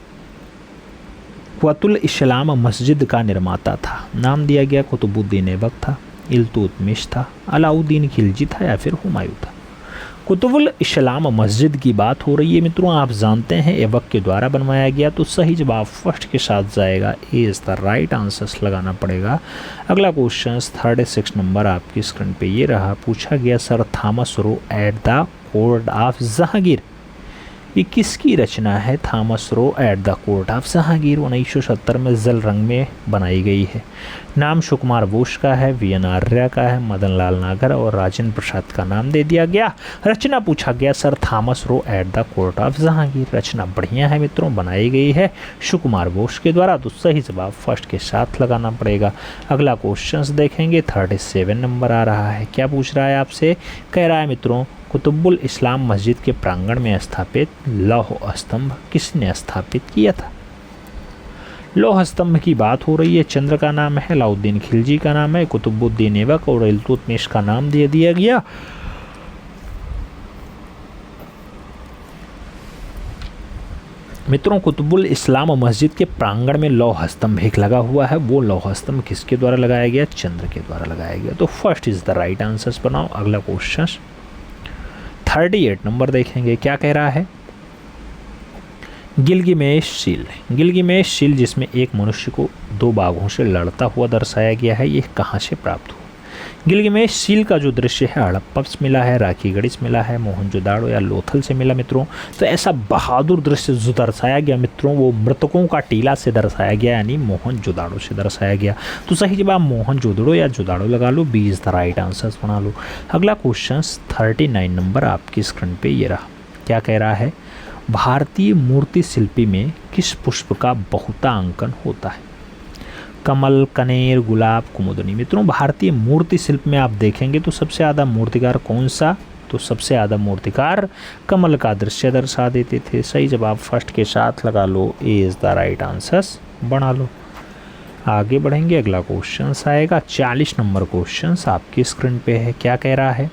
कुतुल इस्लाम मस्जिद का निर्माता था। नाम दिया गया कुतुबुद्दीन ऐबक था, इल्तुतमिश था, अलाउद्दीन खिलजी था या फिर हुमायूं था। कुतुबुल इस्लाम मस्जिद की बात हो रही है मित्रों, आप जानते हैं ऐबक के द्वारा बनवाया गया। तो सही जवाब फर्स्ट के साथ जाएगा, ए इज द राइट आंसर्स लगाना पड़ेगा। अगला क्वेश्चन 36 नंबर आपकी स्क्रीन पे ये रहा। पूछा गया sir Thomas Roe at the court of Jahangir ये किसकी रचना है? Thomas Roe at the court of Jahangir 1970 में जल रंग में बनाई गई है। नाम सुकुमार बोस का है, वी.एन. आर्या का है, मदन लाल नागर और राजेंद्र प्रसाद का नाम दे दिया गया। रचना पूछा गया sir Thomas Roe at the court of Jahangir. रचना बढ़िया है मित्रों, बनाई गई है सुकुमार बोस के द्वारा। तो सही जवाब फर्स्ट के साथ लगाना पड़ेगा। अगला क्वेश्चन देखेंगे 37 नंबर आ रहा है। क्या पूछ रहा है आपसे? कह रहा है मित्रों कुतुबुल इस्लाम मस्जिद के प्रांगण में स्थापित लौह स्तंभ किसने स्थापित किया था? लौह स्तंभ की बात हो रही है। चंद्र का नाम है, अलाउद्दीन खिलजी का नाम है, कुतुबुद्दीन ऐबक और इल्तुतमिश का नाम दे दिया गया। मित्रों, कुतुबुल इस्लाम मस्जिद के प्रांगण में लौह स्तंभ एक लगा हुआ है। वो लौह स्तंभ किसके द्वारा लगाया गया? चंद्र के द्वारा लगाया गया। तो first is the right answer बनाओ। अगला क्वेश्चन 38 नंबर देखेंगे, क्या कह रहा है? गिलगिमेश सील। गिलगिमेश सील जिसमें एक मनुष्य को दो बाघों से लड़ता हुआ दर्शाया गया है, ये कहाँ से प्राप्त हुआ? गिलगिमेश सील का जो दृश्य है हड़प्पा से मिला है, राखीगढ़ी से मिला है, मोहनजोदाड़ो या लोथल से मिला मित्रों। तो ऐसा बहादुर दृश्य जो दर्शाया गया मित्रों, वो मृतकों का टीला से दर्शाया गया, यानी मोहनजोदाड़ो से दर्शाया गया। तो सही जवाब मोहनजोदड़ो या जोदाड़ो लगा लो, B is the right answer बना लो। अगला क्वेश्चन 39 नंबर आपकी स्क्रीन पे ये रहा। क्या कह रहा है? भारतीय मूर्ति शिल्पी में किस पुष्प का बहुतांकन होता है? कमल, कनेर, गुलाब, कुमुदनी। मित्रों, भारतीय मूर्ति शिल्प में आप देखेंगे तो सबसे ज़्यादा मूर्तिकार कौन सा? तो सबसे ज़्यादा मूर्तिकार कमल का दृश्य दर्शा देते थे। सही जवाब फर्स्ट के साथ लगा लो, A is the right answer बना लो। आगे बढ़ेंगे, अगला क्वेश्चन आएगा 40 नंबर क्वेश्चन आपकी स्क्रीन पे है। क्या कह रहा है?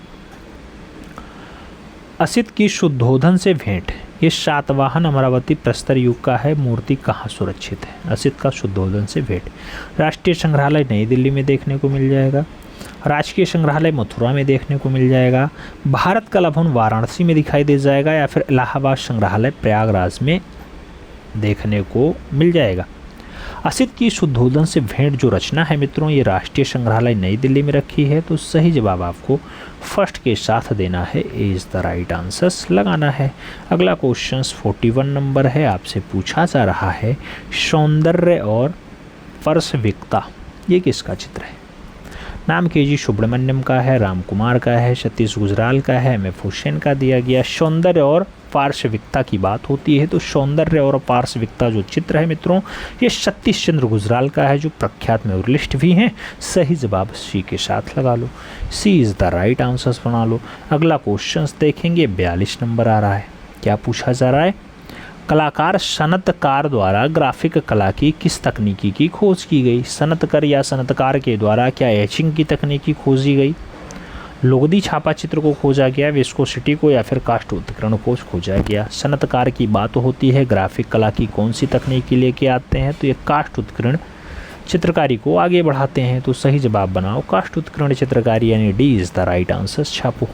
असित की शुद्धोधन से भेंट, ये सातवाहन अमरावती प्रस्तर युग का है। मूर्ति कहाँ सुरक्षित है? असित का शुद्धोधन से भेंट राष्ट्रीय संग्रहालय नई दिल्ली में देखने को मिल जाएगा, राजकीय संग्रहालय मथुरा में देखने को मिल जाएगा, भारत कला भवन वाराणसी में दिखाई दे जाएगा, या फिर इलाहाबाद संग्रहालय प्रयागराज में देखने को मिल जाएगा। असित की शुद्धोधन से भेंट जो रचना है मित्रों, ये राष्ट्रीय संग्रहालय नई दिल्ली में रखी है। तो सही जवाब आपको फर्स्ट के साथ देना है, ए इज़ द राइट आंसर लगाना है। अगला क्वेश्चन 41 नंबर है, आपसे पूछा जा रहा है सौंदर्य और पार्श्विकता, ये किसका चित्र है? नाम के.जी. सुब्रमण्यम का है, राम कुमार का है, सतीश गुजराल का है, एम.एफ. हुसैन का दिया गया। सौंदर्य और पार्श्विकता की बात होती है तो सौंदर्य और पार्श्विकता जो चित्र है मित्रों, ये सतीश चंद्र गुजराल का है, जो प्रख्यात म्यूरलिस्ट भी हैं। सही जवाब सी के साथ लगा लो, सी इज़ द राइट आंसर बना लो। अगला क्वेश्चन देखेंगे, 42 नंबर आ रहा है। क्या पूछा जा रहा है? कलाकार सनतकार द्वारा ग्राफिक कला की किस तकनीकी की खोज की गई? सनतकर या सनतकार के द्वारा क्या एचिंग की तकनीकी खोजी गई? लोगदी छापा चित्र को खोजा गया, विस्कोसिटी को, या फिर काष्ठ उत्कीर्ण को खोजा गया? सनतकार की बात होती है, ग्राफिक कला की कौन सी तकनीकी लेके आते हैं? तो ये काष्ठ उत्कीर्ण चित्रकारी को आगे बढ़ाते हैं। तो सही जवाब बनाओ काष्ठ उत्कीर्ण चित्रकारी, यानी D is the right answer छापो।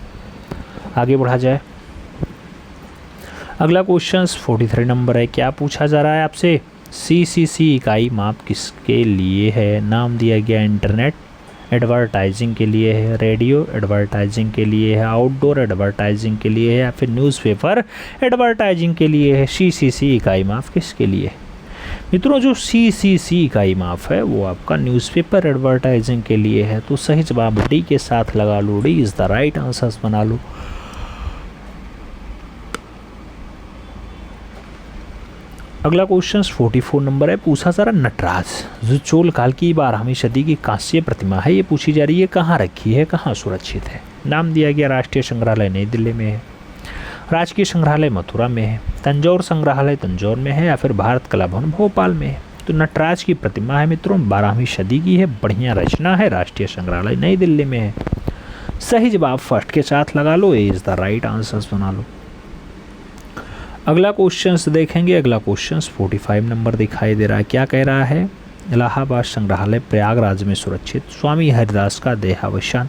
आगे बढ़ा जाए, अगला क्वेश्चन 43 नंबर है। क्या पूछा जा रहा है आपसे? सीसीसी इकाई माप किसके लिए है? नाम दिया गया इंटरनेट एडवर्टाइजिंग के लिए है, रेडियो एडवर्टाइजिंग के लिए है, आउटडोर एडवर्टाइजिंग के लिए है, या फिर न्यूज़पेपर एडवर्टाइजिंग के लिए है। सीसीसी इकाई माप किसके लिए है? मित्रों, जो सीसीसी इकाई माप है वो आपका न्यूज़पेपर एडवर्टाइजिंग के लिए है। तो सही जवाब डी के साथ लगा लो, D is the right answer बना लो। अगला क्वेश्चन 44 नंबर है। पूछा जा रहा नटराज जो चोल काल की 12वीं सदी की कांस्य प्रतिमा है, ये पूछी जा रही है कहाँ रखी है, कहाँ सुरक्षित है? नाम दिया गया राष्ट्रीय संग्रहालय नई दिल्ली में है, राजकीय संग्रहालय मथुरा में है, तंजौर संग्रहालय तंजौर में है, या फिर भारत कला भवन भोपाल में है। तो नटराज की प्रतिमा है मित्रों, 12वीं सदी की है, बढ़िया रचना है, राष्ट्रीय संग्रहालय नई दिल्ली में है। सही जवाब फर्स्ट के साथ लगा लो, A is the right answer बना लो। अगला क्वेश्चन देखेंगे, अगला क्वेश्चन 45 नंबर दिखाई दे रहा है। क्या कह रहा है? इलाहाबाद संग्रहालय प्रयागराज में सुरक्षित स्वामी हरिदास का देहावसान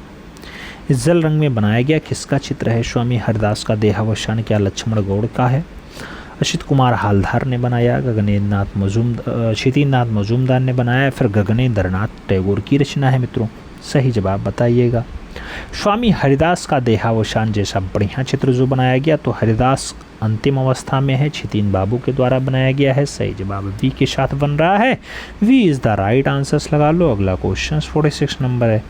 इस जल रंग में बनाया गया किसका चित्र है? स्वामी हरिदास का देहावसान क्या लक्ष्मण गौड़ का है, असित कुमार हालधार ने बनाया, क्षितिनाथ मजूमदार ने बनाया, फिर गगनेंद्र नाथ टैगोर की रचना है मित्रों? सही जवाब बताइएगा। स्वामी हरिदास का देहावसान जैसा बढ़िया चित्र जो बनाया गया, तो हरिदास अंतिम अवस्था में है, छितीन बाबू के द्वारा बनाया गया है। सही जवाब वी के साथ बन रहा है, B is the right answer लगा लो। अगला क्वेश्चन 46 नंबर है।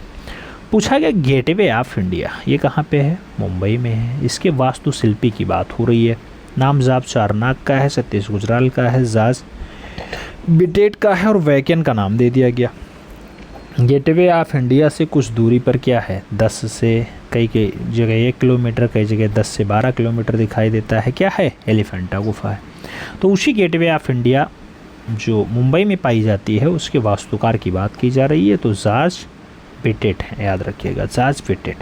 पूछा गया गेटवे ऑफ इंडिया ये कहाँ पे है? मुंबई में है। इसके वास्तुशिल्पी की बात हो रही है। नाम जाप चारनाक का है, सतीश गुजराल का है, जाज बिटेट का है, और वैक्यन का नाम दे दिया गया। गेटवे ऑफ इंडिया से कुछ दूरी पर क्या है? 10 से कई कई जगह 1 किलोमीटर, कई जगह 10 से 12 किलोमीटर दिखाई देता है। क्या है? एलिफेंटा गुफा है। तो उसी गेटवे ऑफ इंडिया जो मुंबई में पाई जाती है उसके वास्तुकार की बात की जा रही है। तो जॉर्ज विटेट है, याद रखिएगा, जॉर्ज विटेट।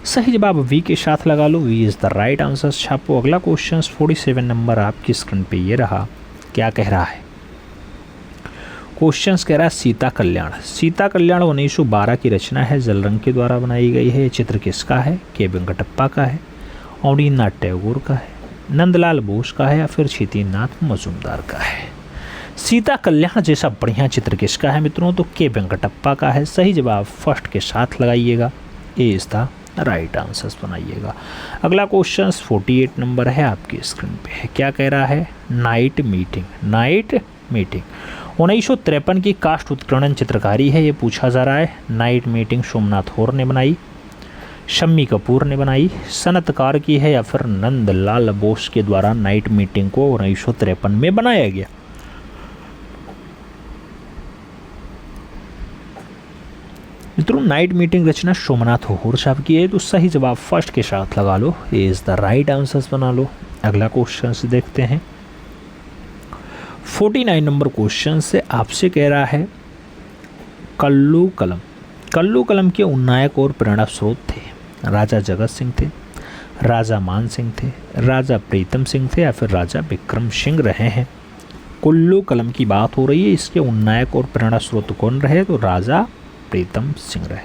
सही जवाब वी के साथ लगा लो, B is the right answer छापो। अगला क्वेश्चन 47 नंबर आपकी स्क्रीन पे ये रहा। क्या कह रहा है? क्वेश्चंस कह रहा है सीता कल्याण। सीता कल्याण 1912 की रचना है, जलरंग के द्वारा बनाई गई है। ये चित्र किसका है? के वेंकटप्पा का है, अवनींद्रनाथ टैगोर का है, नंदलाल बोस का है या फिर क्षितिनाथ मजूमदार का है? सीता कल्याण जैसा बढ़िया चित्र किसका है मित्रों? तो के वेंकटप्पा का है। सही जवाब फर्स्ट के साथ लगाइएगा, ए इज द राइट आंसर्स बनाइएगा। अगला क्वेश्चन 48 नंबर है आपकी स्क्रीन पे है। क्या कह रहा है? Night meeting. नाइट मीटिंग 1953 की काष्ठ उत्खनन चित्रकारी है, ये पूछा जा रहा है। नाइट मीटिंग सोमनाथ होर ने बनाई, शम्मी कपूर ने बनाई, सनतकार की है या फिर नंदलाल बोस के द्वारा नाइट मीटिंग को 1953 में बनाया गया? मित्रों नाइट मीटिंग रचना सोमनाथ होर साहब की है। तो सही जवाब फर्स्ट के साथ लगा लो, ये इज द राइट आंसर्स बना लो। अगला क्वेश्चन से देखते हैं 49 नंबर क्वेश्चन से आपसे कह रहा है कल्लू कलम। कल्लू कलम के उन्नायक और प्रेरणा स्रोत थे? राजा जगत सिंह थे, राजा मान सिंह थे, राजा प्रीतम सिंह थे या फिर राजा विक्रम सिंह रहे हैं? कुल्लू कलम की बात हो रही है, इसके उन्नायक और प्रेरणा स्रोत कौन रहे? तो राजा प्रीतम सिंह रहे।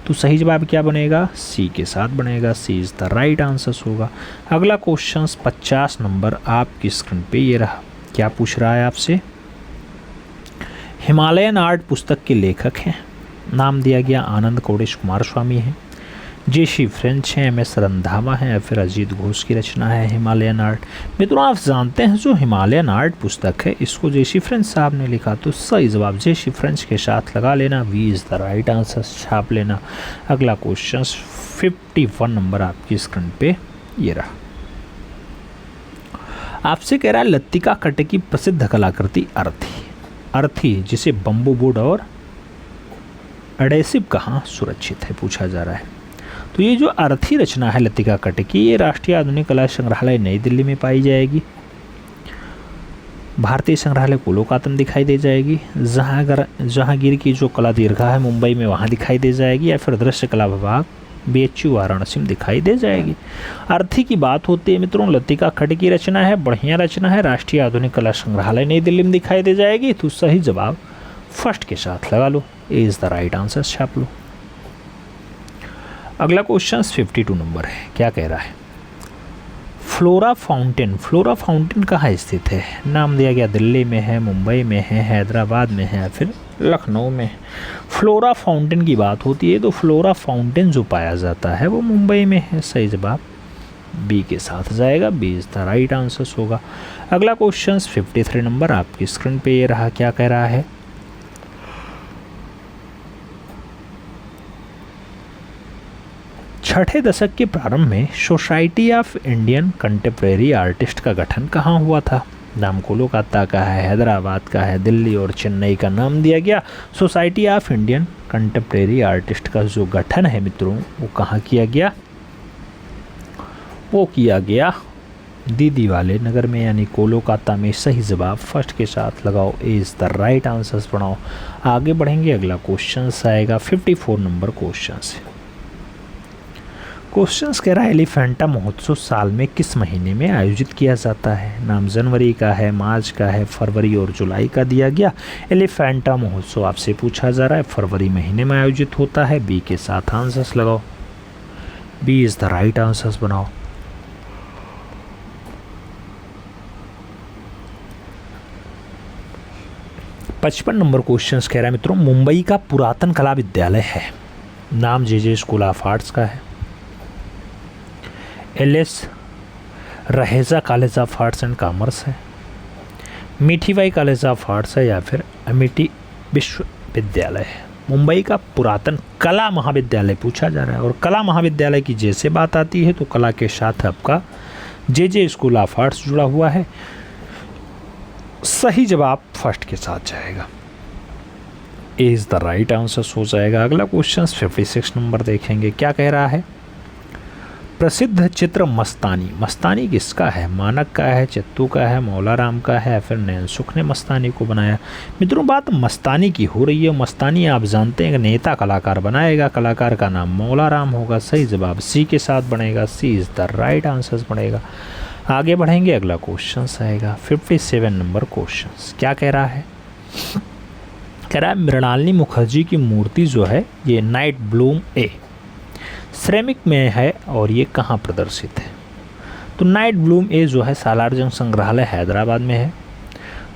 तो सही जवाब क्या बनेगा? सी के साथ बनेगा, सी इज द राइट आंसर होगा। अगला क्वेश्चन 50 नंबर आपकी स्क्रीन पे ये रहा। क्या पूछ रहा है आपसे? हिमालयन आर्ट पुस्तक के लेखक हैं, नाम दिया गया आनंद कोडेश कुमार स्वामी है, जेसी फ्रेंच हैं, एम एस रंधावा हैं या फिर अजीत घोष की रचना है हिमालयन आर्ट। मित्रों आप जानते हैं जो हिमालयन आर्ट पुस्तक है इसको जेसी फ्रेंच साहब ने लिखा। तो सही जवाब जेसी फ्रेंच के साथ लगा लेना, B is the right answer छाप लेना। अगला क्वेश्चन 51 नंबर आपकी स्क्रीन पे ये रहा। आपसे कह रहा है लत्तिका कट्ट की प्रसिद्ध कलाकृति अर्थी। अर्थी जिसे बम्बू बोर्ड और एडेसिव कहाँ सुरक्षित है पूछा जा रहा है। तो ये जो अर्थी रचना है लत्तिका कट्ट की, ये राष्ट्रीय आधुनिक कला संग्रहालय नई दिल्ली में पाई जाएगी। भारतीय संग्रहालय कोलकाता दिखाई दे जाएगी। जहांगीर की जो कला दीर्घा है मुंबई में वहाँ दिखाई दे जाएगी या फिर दृश्य कला विभाग BHU वाराणसी में दिखाई दे जाएगी। अर्थी की बात होती है मित्रों, लत्तिका कट्ट की रचना है, बढ़िया रचना है, राष्ट्रीय आधुनिक कला संग्रहालय नई दिल्ली में दिखाई दे जाएगी। तो सही जवाब फर्स्ट के साथ लगा लो, ए इज द राइट आंसर छाप लो। अगला क्वेश्चन 52 नंबर है। क्या कह रहा है? Flora fountain. फ्लोरा फाउंटेन कहाँ स्थित है? नाम दिया गया दिल्ली में है, मुंबई में है, हैदराबाद में है या फिर लखनऊ में। फ्लोरा फाउंटेन की बात होती है तो फ्लोरा फाउंटेन जो पाया जाता है वो मुंबई में है। सही जवाब बी के साथ जाएगा, B is the right answer होगा। अगला क्वेश्चन 53 नंबर आपकी स्क्रीन पे ये रहा। क्या कह रहा है? छठे दशक के प्रारंभ में society of Indian contemporary artist का गठन कहाँ हुआ था? नाम कोलकाता का है, हैदराबाद का है, दिल्ली और चेन्नई का नाम दिया गया। Society of Indian contemporary artist का जो गठन है मित्रों वो कहाँ किया गया? वो किया गया दीदी वाले नगर में यानी कोलकाता में। सही जवाब फर्स्ट के साथ लगाओ, ए इज द राइट आंसर्स बनाओ। आगे बढ़ेंगे, अगला क्वेश्चन आएगा 54 नंबर क्वेश्चन से। क्वेश्चंस कह रहा है एलिफेंटा महोत्सव साल में किस महीने में आयोजित किया जाता है? नाम जनवरी का है, मार्च का है, फरवरी और जुलाई का दिया गया। एलिफेंटा महोत्सव आपसे पूछा जा रहा है, फरवरी महीने में आयोजित होता है। बी के साथ आंसर्स लगाओ, B is the right answers बनाओ। पचपन नंबर क्वेश्चन कह रहा है मित्रों मुंबई का पुरातन कला विद्यालय है, नाम जे स्कूल ऑफ आर्ट्स का है, LS Raheja college of arts and commerce है, मीठीबाई कॉलेज ऑफ आर्ट्स है या फिर अमेठी विश्वविद्यालय है। मुंबई का पुरातन कला महाविद्यालय पूछा जा रहा है और कला महाविद्यालय की जैसे बात आती है तो कला के साथ आपका जे स्कूल ऑफ आर्ट्स जुड़ा हुआ है। सही जवाब फर्स्ट के साथ जाएगा। ए इज़ द राइट आंसर हो जाएगा। अगला क्वेश्चन 56 नंबर देखेंगे, क्या कह रहा है। प्रसिद्ध चित्र मस्तानी, मस्तानी किसका है? मानक का है, चित्तू का है, मौला राम का है, फिर नैनसुख ने मस्तानी को बनाया। मित्रों बात मस्तानी की हो रही है। मस्तानी आप जानते हैं नेता कलाकार बनाएगा, कलाकार का नाम मौला राम होगा। सही जवाब सी के साथ बनेगा, C is the right answer बनेगा। आगे बढ़ेंगे, अगला क्वेश्चन आएगा 57 नंबर क्वेश्चन, क्या कह रहा है। कह रहा है मृणालिनी मुखर्जी की मूर्ति जो है ये नाइट ब्लूम ए सिरेमिक में है और ये कहाँ प्रदर्शित है। तो नाइट ब्लूम ए जो है सालार जंग संग्रहालय हैदराबाद में है,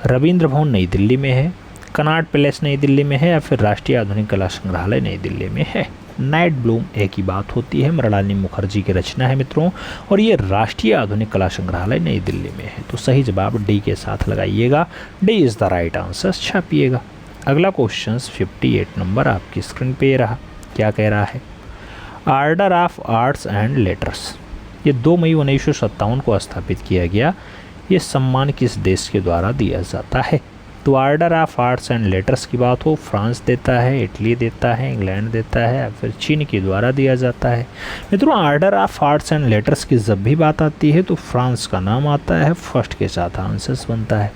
रविंद्र भवन नई दिल्ली में है, कनॉट पैलेस नई दिल्ली में है, या फिर राष्ट्रीय आधुनिक कला संग्रहालय नई दिल्ली में है। नाइट ब्लूम ए की बात होती है, मृणालिनी मुखर्जी की रचना है मित्रों, और ये राष्ट्रीय आधुनिक कला संग्रहालय नई दिल्ली में है। तो सही जवाब डी के साथ लगाइएगा, D is the right answer छापिएगा। अगला क्वेश्चन 58 नंबर आपकी स्क्रीन पे रहा, क्या कह रहा है। Order of arts and letters ये 2 मई 1957 को स्थापित किया गया। ये सम्मान किस देश के द्वारा दिया जाता है। तो order of arts and letters की बात हो, फ्रांस देता है, इटली देता है, इंग्लैंड देता है, या फिर चीन के द्वारा दिया जाता है। मित्रों order of arts and letters की जब भी बात आती है तो फ्रांस का नाम आता है, फर्स्ट के साथ आंसर्स बनता है।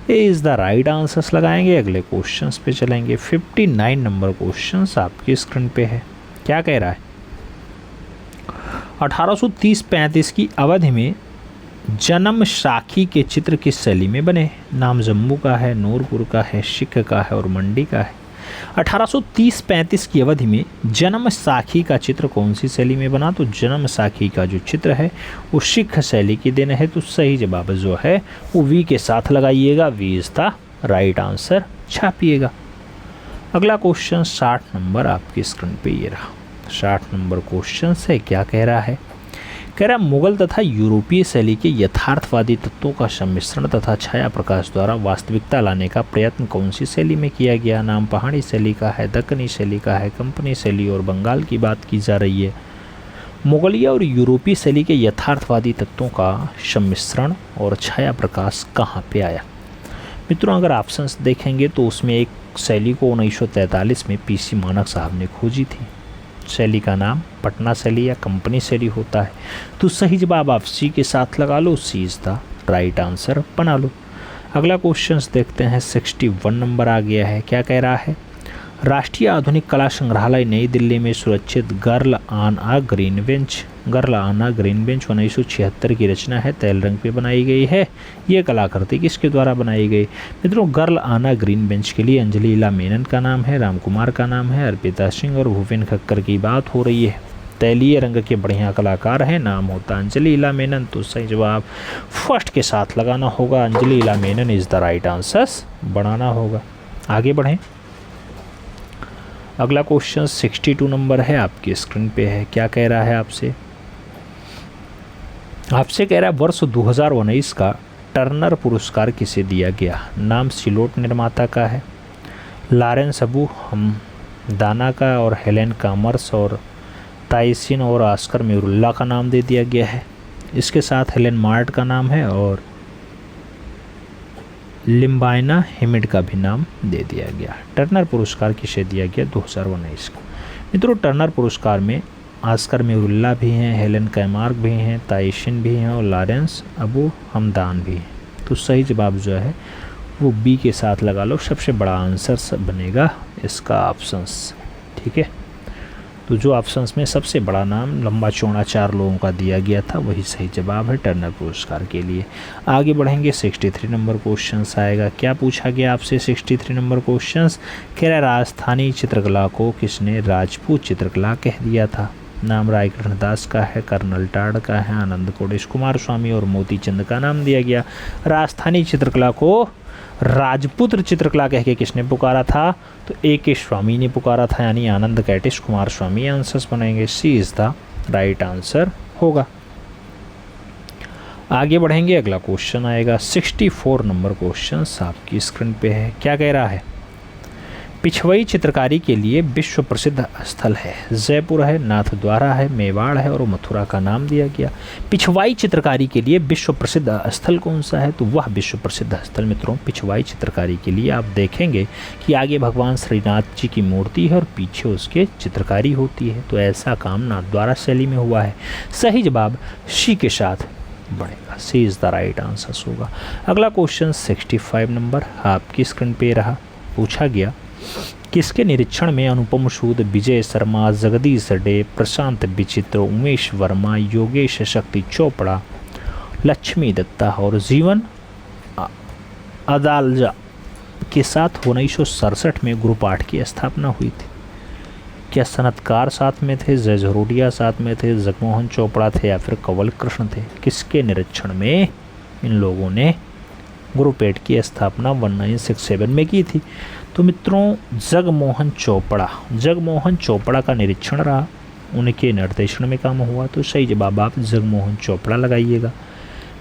ए इज़ द राइट आंसर्स लगाएंगे। अगले क्वेश्चंस पे चलेंगे। 59 नंबर क्वेश्चंस आपकी स्क्रीन पे है, क्या कह रहा है। 1830-35 की अवधि में जन्म साखी के चित्र किस शैली में बने। नाम जम्मू का है, नूरपुर का है, सिख का है और मंडी का है। 1830-35 की अवधि में जन्म साखी का चित्र कौन सी शैली में बना। तो जन्म साखी का जो चित्र है वो सिख शैली की देन है। तो सही जवाब जो है वो वी के साथ लगाइएगा, B is the right answer छापिएगा। अगला क्वेश्चन 60 नंबर आपकी स्क्रीन पे ये रहा। 60 नंबर क्वेश्चन से क्या कह रहा है। कह रहा मुगल तथा यूरोपीय शैली के यथार्थवादी तत्वों का सम्मिश्रण तथा छाया प्रकाश द्वारा वास्तविकता लाने का प्रयत्न कौन सी शैली में किया गया। नाम पहाड़ी शैली का है, दक्कनी शैली का है, कंपनी शैली और बंगाल की बात की जा रही है। मुगलिया और यूरोपीय शैली के यथार्थवादी तत्वों का सम्मिश्रण और छाया प्रकाश कहाँ पे आया। मित्रों अगर ऑप्शंस देखेंगे तो उसमें एक शैली को 1943 में पीसी मानक साहब ने खोजी थी। शैली का नाम पटना शैली या कंपनी शैली होता है। तो सही जवाब आप सी के साथ लगा लो, सी इज़ द राइट आंसर बना लो। अगला क्वेश्चंस देखते हैं। 61 नंबर आ गया है, क्या कह रहा है। राष्ट्रीय आधुनिक कला संग्रहालय नई दिल्ली में सुरक्षित girl on a green bench 1976 की रचना है, तैल रंग पे बनाई गई है। ये कलाकृति किसके द्वारा बनाई गई। मित्रों girl on a green bench के लिए अंजलि इला मेनन का नाम है, राम कुमार का नाम है, अर्पिता सिंह और भूपेन खक्कर की बात हो रही है। तैलीय रंग के बढ़िया कलाकार हैं, नाम होता है अंजलि इला मेनन। तो सही जवाब फर्स्ट के साथ लगाना होगा, Anjali Ila Menon is the right answer बनाना होगा। आगे बढ़ें। अगला क्वेश्चन 62 नंबर है, आपकी स्क्रीन पे है, क्या कह रहा है आपसे। आपसे कह रहा है वर्ष 2019 का टर्नर पुरस्कार किसे दिया गया। नाम सिलोट निर्माता का है, लॉरेंस अबू हमदाना का और हेलेन कामर्स और ताइसिन और आस्कर मिरुल्ला का नाम दे दिया गया है। इसके साथ हेलेन मार्ट का नाम है और लिम्बाइना हिमिड का भी नाम दे दिया गया। टर्नर पुरस्कार किसे दिया गया 2019 को। मित्रों टर्नर पुरस्कार में आस्कर मिरुल्ला भी हैं, हेलेन कैमार्क भी हैं, ताइशिन भी हैं और लॉरेंस अबू हमदान भी हैं। तो सही जवाब जो है वो बी के साथ लगा लो, सबसे बड़ा आंसर बनेगा इसका ऑप्शंस। ठीक है, तो जो ऑप्शंस में सबसे बड़ा नाम लंबा चौड़ा 4 लोगों का दिया गया था वही सही जवाब है टर्नर पुरस्कार के लिए। आगे बढ़ेंगे। 63 नंबर क्वेश्चन आएगा, क्या पूछा गया आपसे 63 नंबर क्वेश्चन। कह रहा राजस्थानी चित्रकला को किसने राजपूत चित्रकला कह दिया था। नाम राय कृष्णदास का है, कर्नल टाड का है, आनंद कोडेश कुमार स्वामी और मोती चंद का नाम दिया गया। राजस्थानी चित्रकला को राजपूत चित्रकला कह के किसने पुकारा था। तो ए के स्वामी ने पुकारा था, यानी आनंद कैटिश कुमार स्वामी आंसर्स बनेंगे, सी इज़ द राइट आंसर होगा। आगे बढ़ेंगे। अगला क्वेश्चन आएगा 64 नंबर क्वेश्चन आपकी स्क्रीन पे है, क्या कह रहा है। पिछवई चित्रकारी के लिए विश्व प्रसिद्ध स्थल है। जयपुर है, नाथद्वारा है, मेवाड़ है और मथुरा का नाम दिया गया। पिछवाई चित्रकारी के लिए विश्व प्रसिद्ध स्थल कौन सा है? तो वह विश्व प्रसिद्ध स्थल मित्रों पिछवाई चित्रकारी के लिए आप देखेंगे कि आगे भगवान श्रीनाथ जी की मूर्ति है और पीछे उसके चित्रकारी होती है। तो ऐसा काम नाथद्वारा शैली में हुआ है। सही जवाब सी के साथ बढ़ेगा। सी इज़ द राइट आंसर होगा। अगला क्वेश्चन 65 नंबर आपकी स्क्रीन पे रहा। पूछा गया किसके निरीक्षण में अनुपम सूद, विजय शर्मा, जगदीश डे, प्रशांत विचित्र, उमेश वर्मा, योगेश शक्ति चोपड़ा, लक्ष्मी दत्ता और जीवन अदालजा के साथ 1967 में गुरु पाठ की स्थापना हुई थी? क्या सनतकार साथ में थे, जय झरोडिया साथ में थे, जगमोहन चोपड़ा थे या फिर कंवल कृष्ण थे? किसके निरीक्षण में इन लोगों ने गुरुपेट की स्थापना 1967 में की थी? तो मित्रों जगमोहन चोपड़ा का निरीक्षण रहा, उनके निर्देशन में काम हुआ। तो सही जवाब आप जगमोहन चोपड़ा लगाइएगा।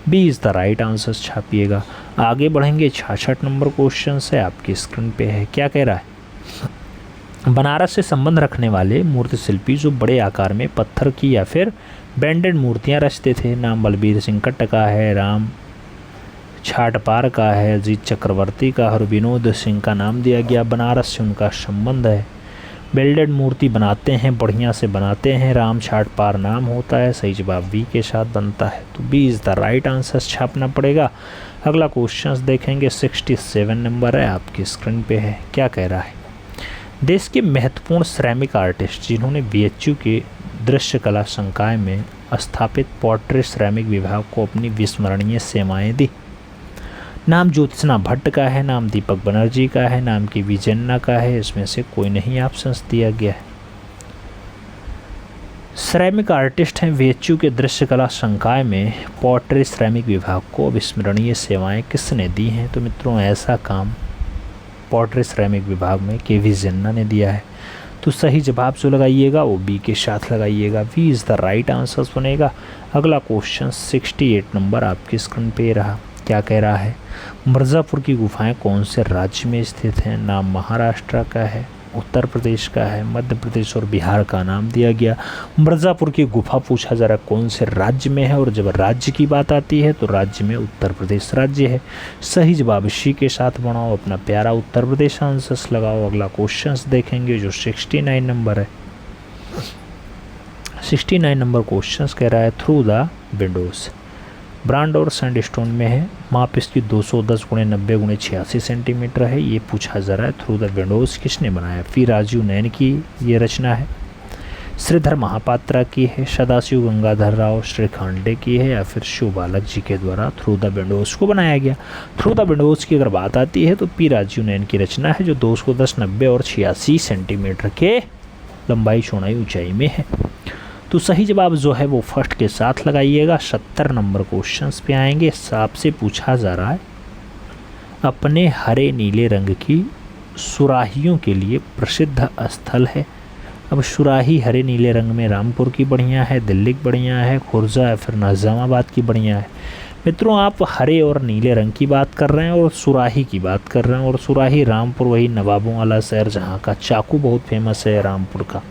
B is the right answer छापिएगा। आगे बढ़ेंगे 66 नंबर क्वेश्चन से आपकी स्क्रीन पे है। क्या कह रहा है? बनारस से संबंध रखने वाले मूर्ति शिल्पी जो बड़े आकार में पत्थर की या फिर बैंडेड मूर्तियाँ रचते थे, नाम बलबीर सिंह कट्ट का है, राम छाटपार का है, अजीत चक्रवर्ती का और विनोद सिंह का नाम दिया गया। बनारस से उनका संबंध है। बेल्डेड मूर्ति बनाते हैं, बढ़िया से बनाते हैं, राम छाटपार नाम होता है। सही जवाब बी के साथ बनता है। तो B is the right answer छापना पड़ेगा। अगला क्वेश्चन देखेंगे 67 नंबर है आपकी स्क्रीन पे है। क्या कह रहा है? देश के महत्वपूर्ण श्रमिक आर्टिस्ट जिन्होंने बीएचयू के दृश्य कला संकाय में स्थापित पोर्ट्रेट श्रमिक विभाग को अपनी विस्मरणीय सेवाएं दी। नाम ज्योत्सना भट्ट का है, नाम दीपक बनर्जी का है, नाम की विजन्ना का है। इसमें से कोई नहीं ऑप्शंस दिया गया है। श्रमिक आर्टिस्ट हैं बीएचयू के दृश्य कला संकाय में पोर्ट्रेट श्रमिक विभाग को अविस्मरणीय सेवाएं किसने दी हैं? तो मित्रों ऐसा काम पोर्ट्रेट श्रमिक विभाग में के विजन्ना ने दिया है। तो सही जवाब जो लगाइएगा वो बी के साथ लगाइएगा। B is the right answer बनेगा। अगला क्वेश्चन 68 नंबर आपकी स्क्रीन पे रहा। क्या कह रहा है? मिर्ज़ापुर की गुफाएं कौन से राज्य में स्थित हैं? नाम महाराष्ट्र का है, उत्तर प्रदेश का है, मध्य प्रदेश और बिहार का नाम दिया गया। मिर्ज़ापुर की गुफा पूछा जा रहा कौन से राज्य में है, और जब राज्य की बात आती है तो राज्य में उत्तर प्रदेश राज्य है। सही जवाब सी के साथ बनाओ, अपना प्यारा उत्तर प्रदेश आंसर्स लगाओ। अगला क्वेश्चन देखेंगे जो 69 नंबर है। 69 नंबर क्वेश्चन कह रहा है थ्रू द विंडोज़ ब्रांड और सैंडस्टोन में है। माप इसकी 210 × 90 × 86 सेंटीमीटर है। ये पूछा जा रहा है थ्रू द विंडोज़ किसने बनाया? पी राजीव नैन की ये रचना है, श्रीधर महापात्रा की है, सदाशिव गंगाधर राव श्रीखंडे की है या फिर शिव बालक जी के द्वारा थ्रू द विंडोज़ को बनाया गया। थ्रू द विंडोज़ की अगर बात आती है तो पी राजीव नैन की रचना है जो 210, 90 और 86 सेंटीमीटर के लंबाई चौड़ाई ऊंचाई में है। तो सही जवाब जो है वो फर्स्ट के साथ लगाइएगा। 70 नंबर क्वेश्चंस पे आएंगे। आपसे पूछा जा रहा है अपने हरे नीले रंग की सुराहियों के लिए प्रसिद्ध स्थल है। अब सुराही हरे नीले रंग में रामपुर की बढ़िया है, दिल्ली की बढ़िया है, खुर्जा या फिर निज़ामाबाद की बढ़िया है। मित्रों आप हरे और नीले रंग की बात कर रहे हैं और सुराही की बात कर रहे हैं, और सुराही रामपुर वही नवाबों वाला शहर जहाँ का चाकू बहुत फेमस है रामपुर का।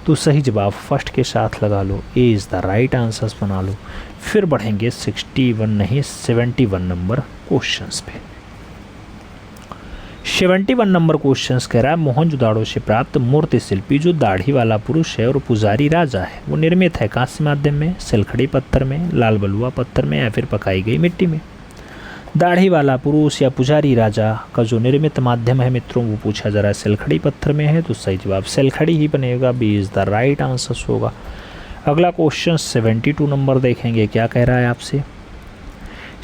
तो सही जवाब फर्स्ट के साथ लगा लो, A is the right answers बना लो। फिर बढ़ेंगे 61 नहीं 71 नंबर क्वेश्चंस पे। 71 नंबर क्वेश्चंस कह रहा है मोहनजोदाड़ो से प्राप्त मूर्ति शिल्पी जो दाढ़ी वाला पुरुष है और पुजारी राजा है वो निर्मित है कांस्य माध्यम में, सिलखड़ी पत्थर में, लाल बलुआ पत्थर में या फिर पकाई गई मिट्टी में? दाढ़ी वाला पुरुष या पुजारी राजा का जो निर्मित माध्यम है मित्रों वो पूछा जा रहा है सिलखड़ी पत्थर में है। तो सही जवाब सिलखड़ी ही बनेगा। B is the right answer होगा। अगला क्वेश्चन 72 नंबर देखेंगे। क्या कह रहा है आपसे?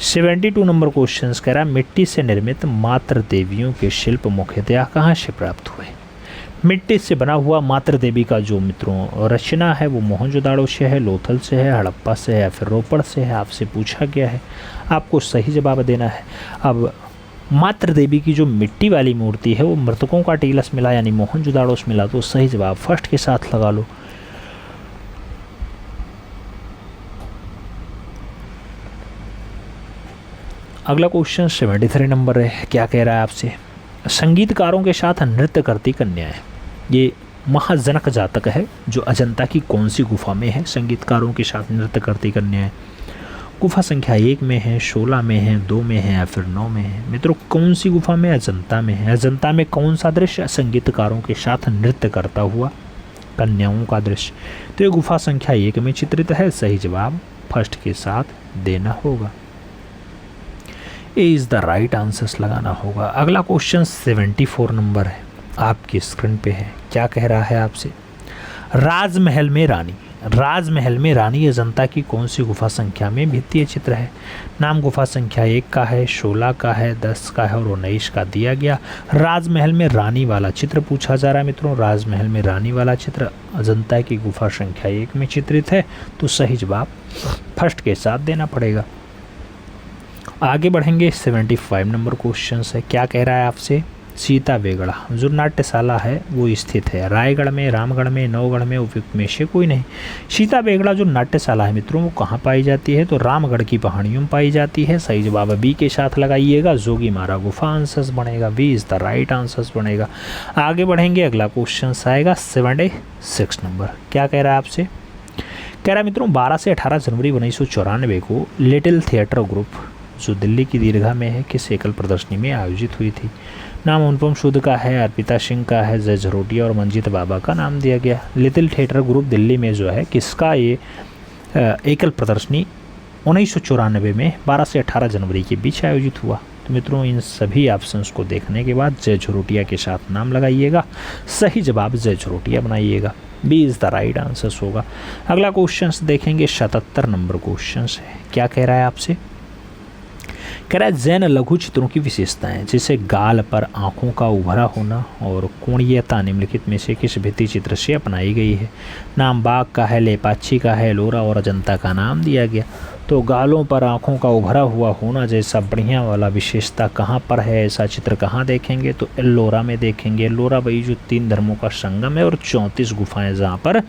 72 नंबर क्वेश्चन कह रहा है मिट्टी से निर्मित मातृ देवियों के शिल्प मुख्यतः कहाँ से प्राप्त हुए? मिट्टी से बना हुआ मातृ देवी का जो मित्रों रचना है वो मोहनजोदाड़ो से है, लोथल से है, हड़प्पा से है या फिर रोपड़ से है? आपसे पूछा गया है, आपको सही जवाब देना है। अब मातृ देवी की जो मिट्टी वाली मूर्ति है वो मृतकों का टीलस मिला यानी मोहनजोदाड़ो से मिला। तो सही जवाब फर्स्ट के साथ लगा लो। अगला क्वेश्चन 73 नंबर है। क्या कह रहा है आपसे? संगीतकारों के साथ नृत्य करती कन्या है। ये महाजनक जातक है जो अजंता की कौन सी गुफा में है, संगीतकारों के साथ नृत्य करती कन्या है। गुफा संख्या 1 में है, 16 में है, 2 में है या फिर 9 में है। मित्रों कौन सी गुफा में? अजंता में है। अजंता में कौन सा दृश्य? संगीतकारों के साथ नृत्य करता हुआ कन्याओं का दृश्य। तो ये गुफा संख्या 1 में चित्रित है। सही जवाब फर्स्ट के साथ देना होगा, ए इज़ द राइट आंसर्स लगाना होगा। अगला क्वेश्चन 74 नंबर है, आपकी स्क्रीन पे है। क्या कह रहा है आपसे? राजमहल में रानी, राजमहल में रानी अजंता की कौन सी गुफा संख्या में भित्तीय चित्र है? नाम गुफा संख्या 1 का है, 16 का है, 10 का है और 19 का दिया गया। राजमहल में रानी वाला चित्र पूछा जा रहा है मित्रों। राजमहल में रानी वाला चित्र अजंता की गुफा संख्या 1 में चित्रित है, तो सही जवाब फर्स्ट के साथ देना पड़ेगा। आगे बढ़ेंगे, 75 नंबर क्वेश्चन है। क्या कह रहा है आपसे? सीता बेगड़ा जो नाट्यशाला है वो स्थित है रायगढ़ में, रामगढ़ में, नौगढ़ में, उपयुक्त में से कोई नहीं। सीता बेगड़ा जो नाट्यशाला है मित्रों वो कहाँ पाई जाती है? तो रामगढ़ की पहाड़ियों में पाई जाती है। सही जवाब बी के साथ लगाइएगा, जोगी मारा गुफा आंसर्स बनेगा, B is the right answers बनेगा। आगे बढ़ेंगे, अगला क्वेश्चन आएगा 76 नंबर। क्या कह रहा है आपसे? कह रहा है मित्रों 12 से 18 जनवरी 1994 को लिटिल थिएटर ग्रुप जो दिल्ली की दीर्घा में है किस एकल प्रदर्शनी में आयोजित हुई थी? नाम अनुपम सूद का है, अर्पिता सिंह का है, जय झरोटिया और मंजीत बाबा का नाम दिया गया। लिटिल थिएटर ग्रुप दिल्ली में जो है किसका ये एकल प्रदर्शनी 1994 में 12 से 18 जनवरी के बीच आयोजित हुआ? तो मित्रों इन सभी ऑप्शंस को देखने के बाद जय झरोटिया के साथ नाम लगाइएगा, सही जवाब जय झरोटिया बनाइएगा, B is the right answers होगा। अगला क्वेश्चन देखेंगे 77 नंबर क्वेश्चन है। क्या कह रहा है आपसे? कह रहा है जैन लघु चित्रों की विशेषताएं जैसे गाल पर आँखों का उभरा होना और कोणीयता निम्नलिखित में से किस भित्ति चित्र से अपनाई गई है? नाम बाघ का है, लेपाक्षी का है, लोरा और अजंता का नाम दिया गया। तो गालों पर आँखों का उभरा हुआ होना जैसा बढ़िया वाला विशेषता कहाँ पर है? ऐसा चित्र कहाँ देखेंगे? तो एल्लोरा में देखेंगे। एल्लोरा वही जो 3 धर्मों का संगम है और 34 गुफाएं जहाँ पर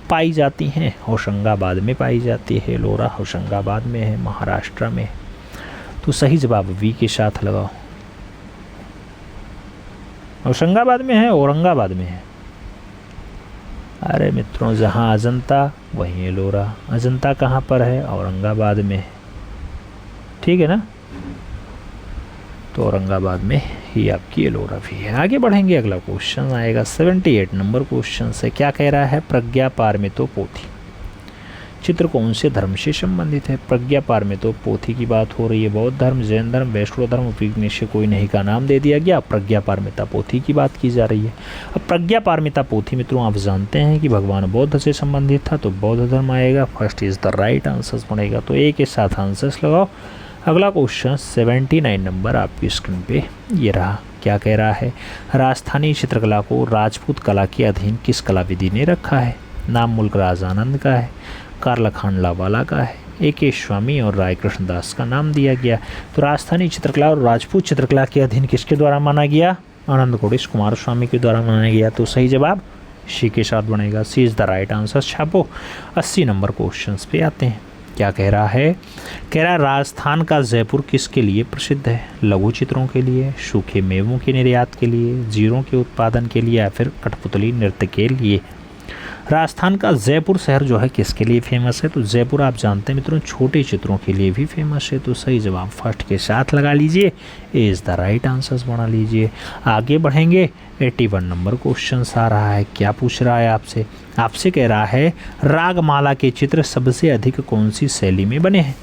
पाई जाती हैं। होशंगाबाद में पाई जाती है एल्लोरा, होशंगाबाद में है, महाराष्ट्र में। तो सही जवाब वी के साथ लगाओ। होशंगाबाद में है, औरंगाबाद में है। अरे मित्रों जहाँ अजंता वहीं एलोरा। अजंता कहाँ पर है? औरंगाबाद में है, ठीक है ना? तो औरंगाबाद में ही आपकी एलोरा भी है। आगे बढ़ेंगे, अगला क्वेश्चन आएगा 78 नंबर क्वेश्चन से। क्या कह रहा है? प्रज्ञा पारमितो पोथी चित्र कौन से धर्म से संबंधित है? प्रज्ञा पारमितो पोथी की बात हो रही है। बौद्ध धर्म, जैन धर्म, वैष्णव धर्म, उपयुक्त में से कोई नहीं का नाम दे दिया गया। प्रज्ञा पारमिता पोथी की बात की जा रही है। अब प्रज्ञा पारमिता पोथी मित्रों आप जानते हैं कि भगवान बौद्ध से संबंधित था, तो बौद्ध धर्म आएगा, first is the right answers बनेगा। तो ए के साथ आंसर्स लगाओ। अगला क्वेश्चन 79 नंबर आपकी स्क्रीन पे ये रहा। क्या कह रहा है? राजस्थानी चित्रकला को राजपूत कला के अधीन किस कला विधि ने रखा है? नाम मुल्क राज आनंद का है, कार्ल खांडलावाला का है, ए.के. स्वामी और राय कृष्णदास का नाम दिया गया। तो राजस्थानी चित्रकला और राजपूत चित्रकला के अधीन किसके द्वारा माना गया? आनंद कोटेश कुमार स्वामी के द्वारा माना गया। तो सही जवाब सी के साथ बनेगा, C is the right answer. छापो। 80 नंबर क्वेश्चन पे आते हैं। क्या कह रहा है? कह रहा है राजस्थान का जयपुर किसके लिए प्रसिद्ध है? लघु चित्रों के लिए, सूखे मेवों के निर्यात के लिए, जीरों के उत्पादन के लिए या फिर कठपुतली नृत्य के लिए? राजस्थान का जयपुर शहर जो है किसके लिए फेमस है? तो जयपुर आप जानते हैं मित्रों छोटे चित्रों के लिए भी फेमस है। तो सही जवाब फर्स्ट के साथ लगा लीजिए, ए इज़ द राइट आंसर्स बना लीजिए। आगे बढ़ेंगे, 81 नंबर क्वेश्चन आ रहा है। क्या पूछ रहा है आपसे? आपसे कह रहा है रागमाला के चित्र सबसे अधिक कौन सी शैली में बने हैं?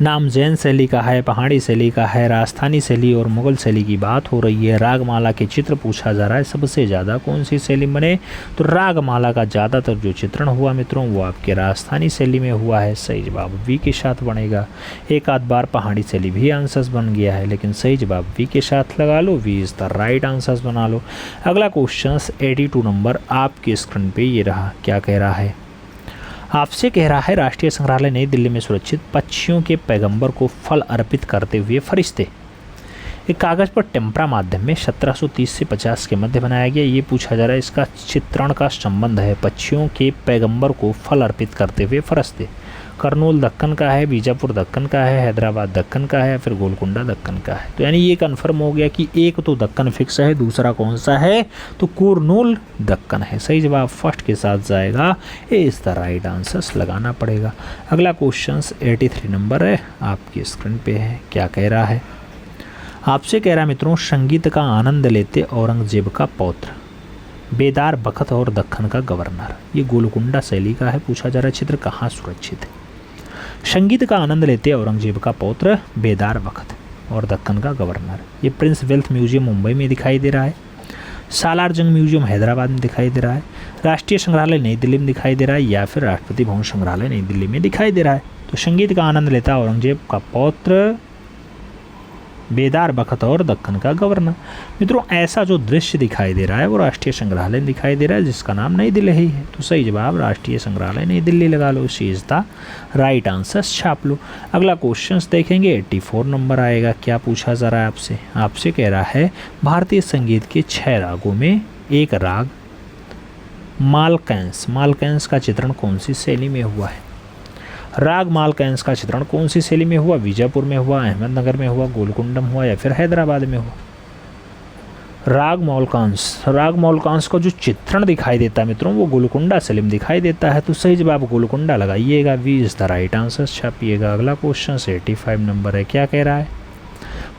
नाम जैन शैली का है, पहाड़ी शैली का है, राजस्थानी शैली और मुगल शैली की बात हो रही है। रागमाला के चित्र पूछा जा रहा है सबसे ज़्यादा कौन सी शैली बने? तो रागमाला का ज़्यादातर जो चित्रण हुआ मित्रों वो आपके राजस्थानी शैली में हुआ है। सही जवाब वी के साथ बनेगा। एक आध बार पहाड़ी शैली भी आंसर्स बन गया है, लेकिन सही जवाब वी के साथ लगा लो, B is the right answers बना लो। अगला क्वेश्चन 82 नंबर आपके स्क्रीन पर ये रहा। क्या कह रहा है? आपसे कह रहा है राष्ट्रीय संग्रहालय नई दिल्ली में सुरक्षित पक्षियों के पैगंबर को फल अर्पित करते हुए फरिश्ते एक कागज़ पर टेम्परा माध्यम में 1730 से 50 के मध्य बनाया गया। ये पूछा जा रहा है इसका चित्रण का संबंध है। पक्षियों के पैगंबर को फल अर्पित करते हुए फरिश्ते करनूल दक्कन का है, बीजापुर दक्कन का है, हैदराबाद दक्कन का है या फिर गोलकुंडा दक्कन का है। तो यानी ये कन्फर्म हो गया कि एक तो दक्कन फिक्स है, दूसरा कौन सा है, तो कुरनूल दक्कन है। सही जवाब फर्स्ट के साथ जाएगा, ए इज़ द राइट आंसर्स लगाना पड़ेगा। अगला क्वेश्चन 83 नंबर है, आपकी स्क्रीन पे है। क्या कह रहा है, आपसे कह रहा है मित्रों, संगीत का आनंद लेते औरंगजेब का पौत्र, बेदार बखत और दक्कन का गवर्नर। ये गोलकुंडा शैली का है, पूछा जा रहा है चित्र कहाँ सुरक्षित है। संगीत का आनंद लेते औरंगजेब का पौत्र, बेदार बखत और दक्कन का गवर्नर। ये प्रिंस वेल्थ म्यूजियम मुंबई में दिखाई दे रहा है, सालार जंग म्यूजियम हैदराबाद में दिखाई दे रहा है, राष्ट्रीय संग्रहालय नई दिल्ली में दिखाई दे रहा है या फिर राष्ट्रपति भवन संग्रहालय नई दिल्ली में दिखाई दे रहा है। तो संगीत का आनंद लेता औरंगजेब का पौत्र, बेदार बखत और दक्कन का गवर्नर। मित्रों ऐसा जो दृश्य दिखाई दे रहा है वो राष्ट्रीय संग्रहालय दिखाई दे रहा है, जिसका नाम नई दिल्ली ही है। तो सही जवाब राष्ट्रीय संग्रहालय नई दिल्ली लगा लो, C is the right answer छाप लो। अगला क्वेश्चन देखेंगे, 84 नंबर आएगा। क्या पूछा जा रहा है आपसे, आपसे कह रहा है भारतीय संगीत के 6 रागों में एक राग मालकैंस, मालकैंस का चित्रण कौन सी शैली में हुआ है। राग मालकैंस का चित्रण कौन सी शैली में हुआ, बीजापुर में हुआ, अहमदनगर में हुआ, गोलकुंडम हुआ या फिर हैदराबाद में हुआ। राग मौलकांस का जो चित्रण दिखाई देता है मित्रों वो गोलकुंडा शैली में दिखाई देता है। तो सही जवाब गोलकुंडा लगाइएगा, B is the right answer छापिएगा। अगला क्वेश्चन 85 नंबर है। क्या कह रहा है,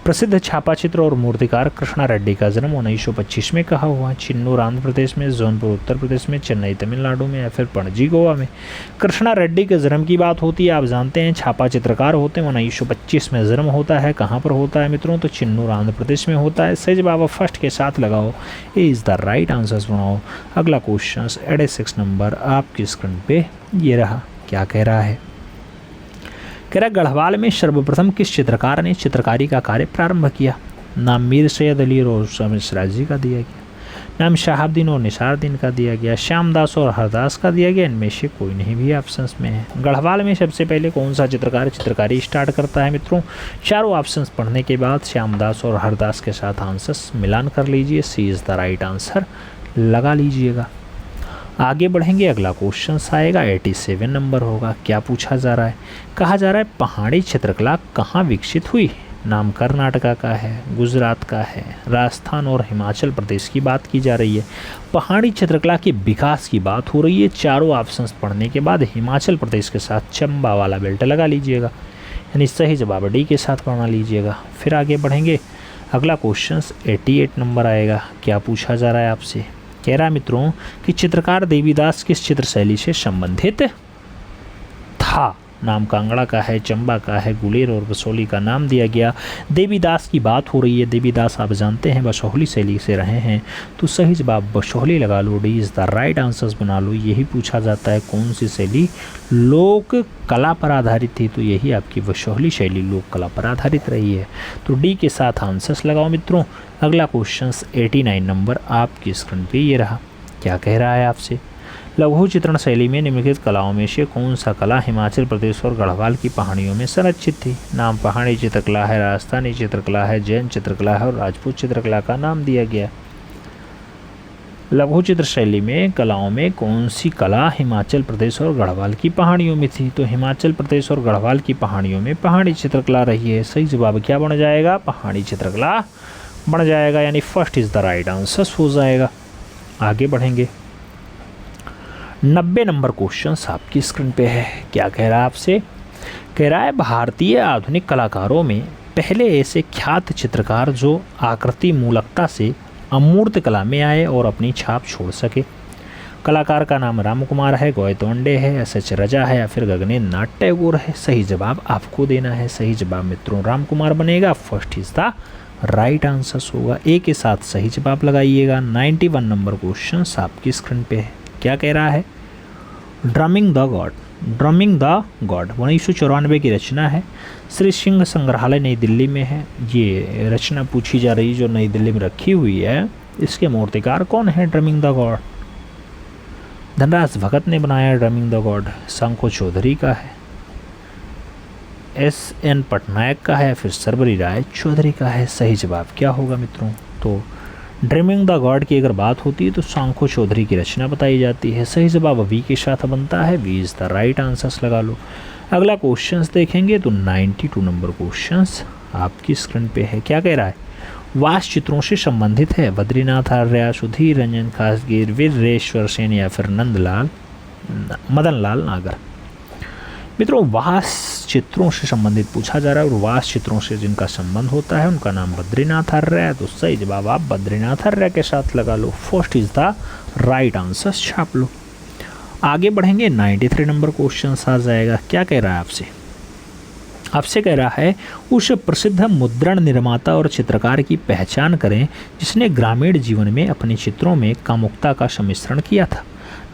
प्रसिद्ध छापा चित्र और मूर्तिकार कृष्णा रेड्डी का जन्म 1925 में कहाँ हुआ। चिन्नूर आंध्र प्रदेश में, जौनपुर उत्तर प्रदेश में, चेन्नई तमिलनाडु में या फिर पणजी गोवा में। कृष्णा रेड्डी के जन्म की बात होती है, आप जानते हैं छापा चित्रकार होते हैं। 1925 में जन्म होता है, कहाँ पर होता है मित्रों, तो चिन्नूर आंध्र प्रदेश में होता है। सही जवाब फर्स्ट के साथ लगाओ, ए इज़ द राइट आंसर बनाओ। अगला क्वेश्चन 86 नंबर आपकी स्क्रीन पे ये रहा। क्या कह रहा है, कह रहा गढ़वाल में सर्वप्रथम किस चित्रकार ने चित्रकारी का कार्य प्रारंभ किया। नाम मीर सैयद अली और सिराजी का दिया गया, नाम शहाबुद्दीन और निसारुद्दीन का दिया गया, श्यामदास और हरदास का दिया गया। इनमें से कोई नहीं भी ऑप्शंस में है। गढ़वाल में सबसे पहले कौन सा चित्रकार चित्रकारी स्टार्ट करता है मित्रों, चारों ऑप्शंस पढ़ने के बाद श्यामदास और हरदास के साथ आंसर्स मिलान कर लीजिए, सी इज़ द राइट आंसर लगा लीजिएगा। आगे बढ़ेंगे, अगला क्वेश्चन आएगा 87 नंबर होगा। क्या पूछा जा रहा है, कहा जा रहा है पहाड़ी चित्रकला कहाँ विकसित हुई। नाम कर्नाटका का है, गुजरात का है, राजस्थान और हिमाचल प्रदेश की बात की जा रही है। पहाड़ी चित्रकला के विकास की बात हो रही है। चारों ऑप्शंस पढ़ने के बाद हिमाचल प्रदेश के साथ चंबा वाला बेल्ट लगा लीजिएगा, यानी सही जवाब डी के साथ बना लीजिएगा। फिर आगे बढ़ेंगे, अगला क्वेश्चन 88 नंबर आएगा। क्या पूछा जा रहा है आपसे, कह रहा है मित्रों कि चित्रकार देवीदास किस चित्र शैली से संबंधित था। नाम कांगड़ा का है, चंबा का है, गुलेर और बसोहली का नाम दिया गया। देवीदास की बात हो रही है, देवीदास आप जानते हैं बसोहली शैली से रहे हैं। तो सही जवाब बसोहली लगा लो, D is the right answers बना लो। यही पूछा जाता है कौन सी शैली लोक कला पर आधारित थी, तो यही आपकी बसोहली शैली लोक कला पर आधारित रही है। तो डी के साथ आंसर्स लगाओ मित्रों। अगला क्वेश्चन 89 नंबर आपकी स्क्रीन पे ये रहा। क्या कह रहा है आपसे, लघु चित्रण शैली में निम्नलिखित कलाओं में से कौन सा कला हिमाचल प्रदेश और गढ़वाल की पहाड़ियों में संरक्षित थी। नाम पहाड़ी चित्रकला है, राजस्थानी चित्रकला है, जैन चित्रकला है और राजपूत चित्रकला का नाम दिया गया। लघु चित्र शैली में कलाओं में कौन सी कला हिमाचल प्रदेश और गढ़वाल की पहाड़ियों में थी, तो हिमाचल प्रदेश और गढ़वाल की पहाड़ियों में पहाड़ी चित्रकला रही है। सही जवाब क्या बन जाएगा, पहाड़ी चित्रकला बन जाएगा, यानी first is the right answer हो जाएगा। आगे बढ़ेंगे, 90 नंबर क्वेश्चन आपकी स्क्रीन पे है। क्या कह रहा है आपसे, कह रहा है भारतीय आधुनिक कलाकारों में पहले ऐसे ख्यात चित्रकार जो आकृति मूलकता से अमूर्त कला में आए और अपनी छाप छोड़ सके। कलाकार का नाम राम कुमार है, गोयतोंडे है, एस.एच. रजा है या फिर गगनेंद्र नाथ टैगोर है। सही जवाब आपको देना है। सही जवाब मित्रों राम कुमार बनेगा, first is the right answer होगा। ए के साथ सही जवाब लगाइएगा। 91 नंबर क्वेश्चन आपकी स्क्रीन पे है। क्या कह रहा है, drumming the God, drumming the God 1994 की रचना है, श्री सिंह संग्रहालय नई दिल्ली में है। ये रचना पूछी जा रही है जो नई दिल्ली में रखी हुई है। इसके मूर्तिकार कौन है ड्रमिंग द गॉड, धनराज भगत ने बनाया ड्रमिंग द गॉड, शंको चौधरी का है, एस.एन. पटनायक का है, फिर सरबरी राय चौधरी का है। सही जवाब क्या होगा मित्रों, तो ड्रीमिंग द गॉड की अगर बात होती है तो शंको चौधरी की रचना बताई जाती है। सही जवाब वी के साथ बनता है, B is the right answers लगा लो। अगला क्वेश्चंस देखेंगे तो 92 नंबर क्वेश्चंस आपकी स्क्रीन पे है। क्या कह रहा है? वास चित्रों से संबंधित है। बद्रीनाथ आर्य, सुधीर रंजन खासगीर, वीरेश्वर सेन या फिर मदन लाल नागर। मित्रों, वास चित्रों से संबंधित पूछा जा रहा है और वास चित्रों से जिनका संबंध होता है उनका नाम बद्रीनाथ आर्य है। तो सही जवाब आप बद्रीनाथ आर्य के साथ लगा लो। First is the right answer छाप लो। आगे बढ़ेंगे 93 नंबर क्वेश्चन आ जाएगा। क्या कह रहा है आपसे? आपसे कह रहा है उस प्रसिद्ध मुद्रण निर्माता और चित्रकार की पहचान करें जिसने ग्रामीण जीवन में अपने चित्रों में कामुकता का सम्मिश्रण किया था।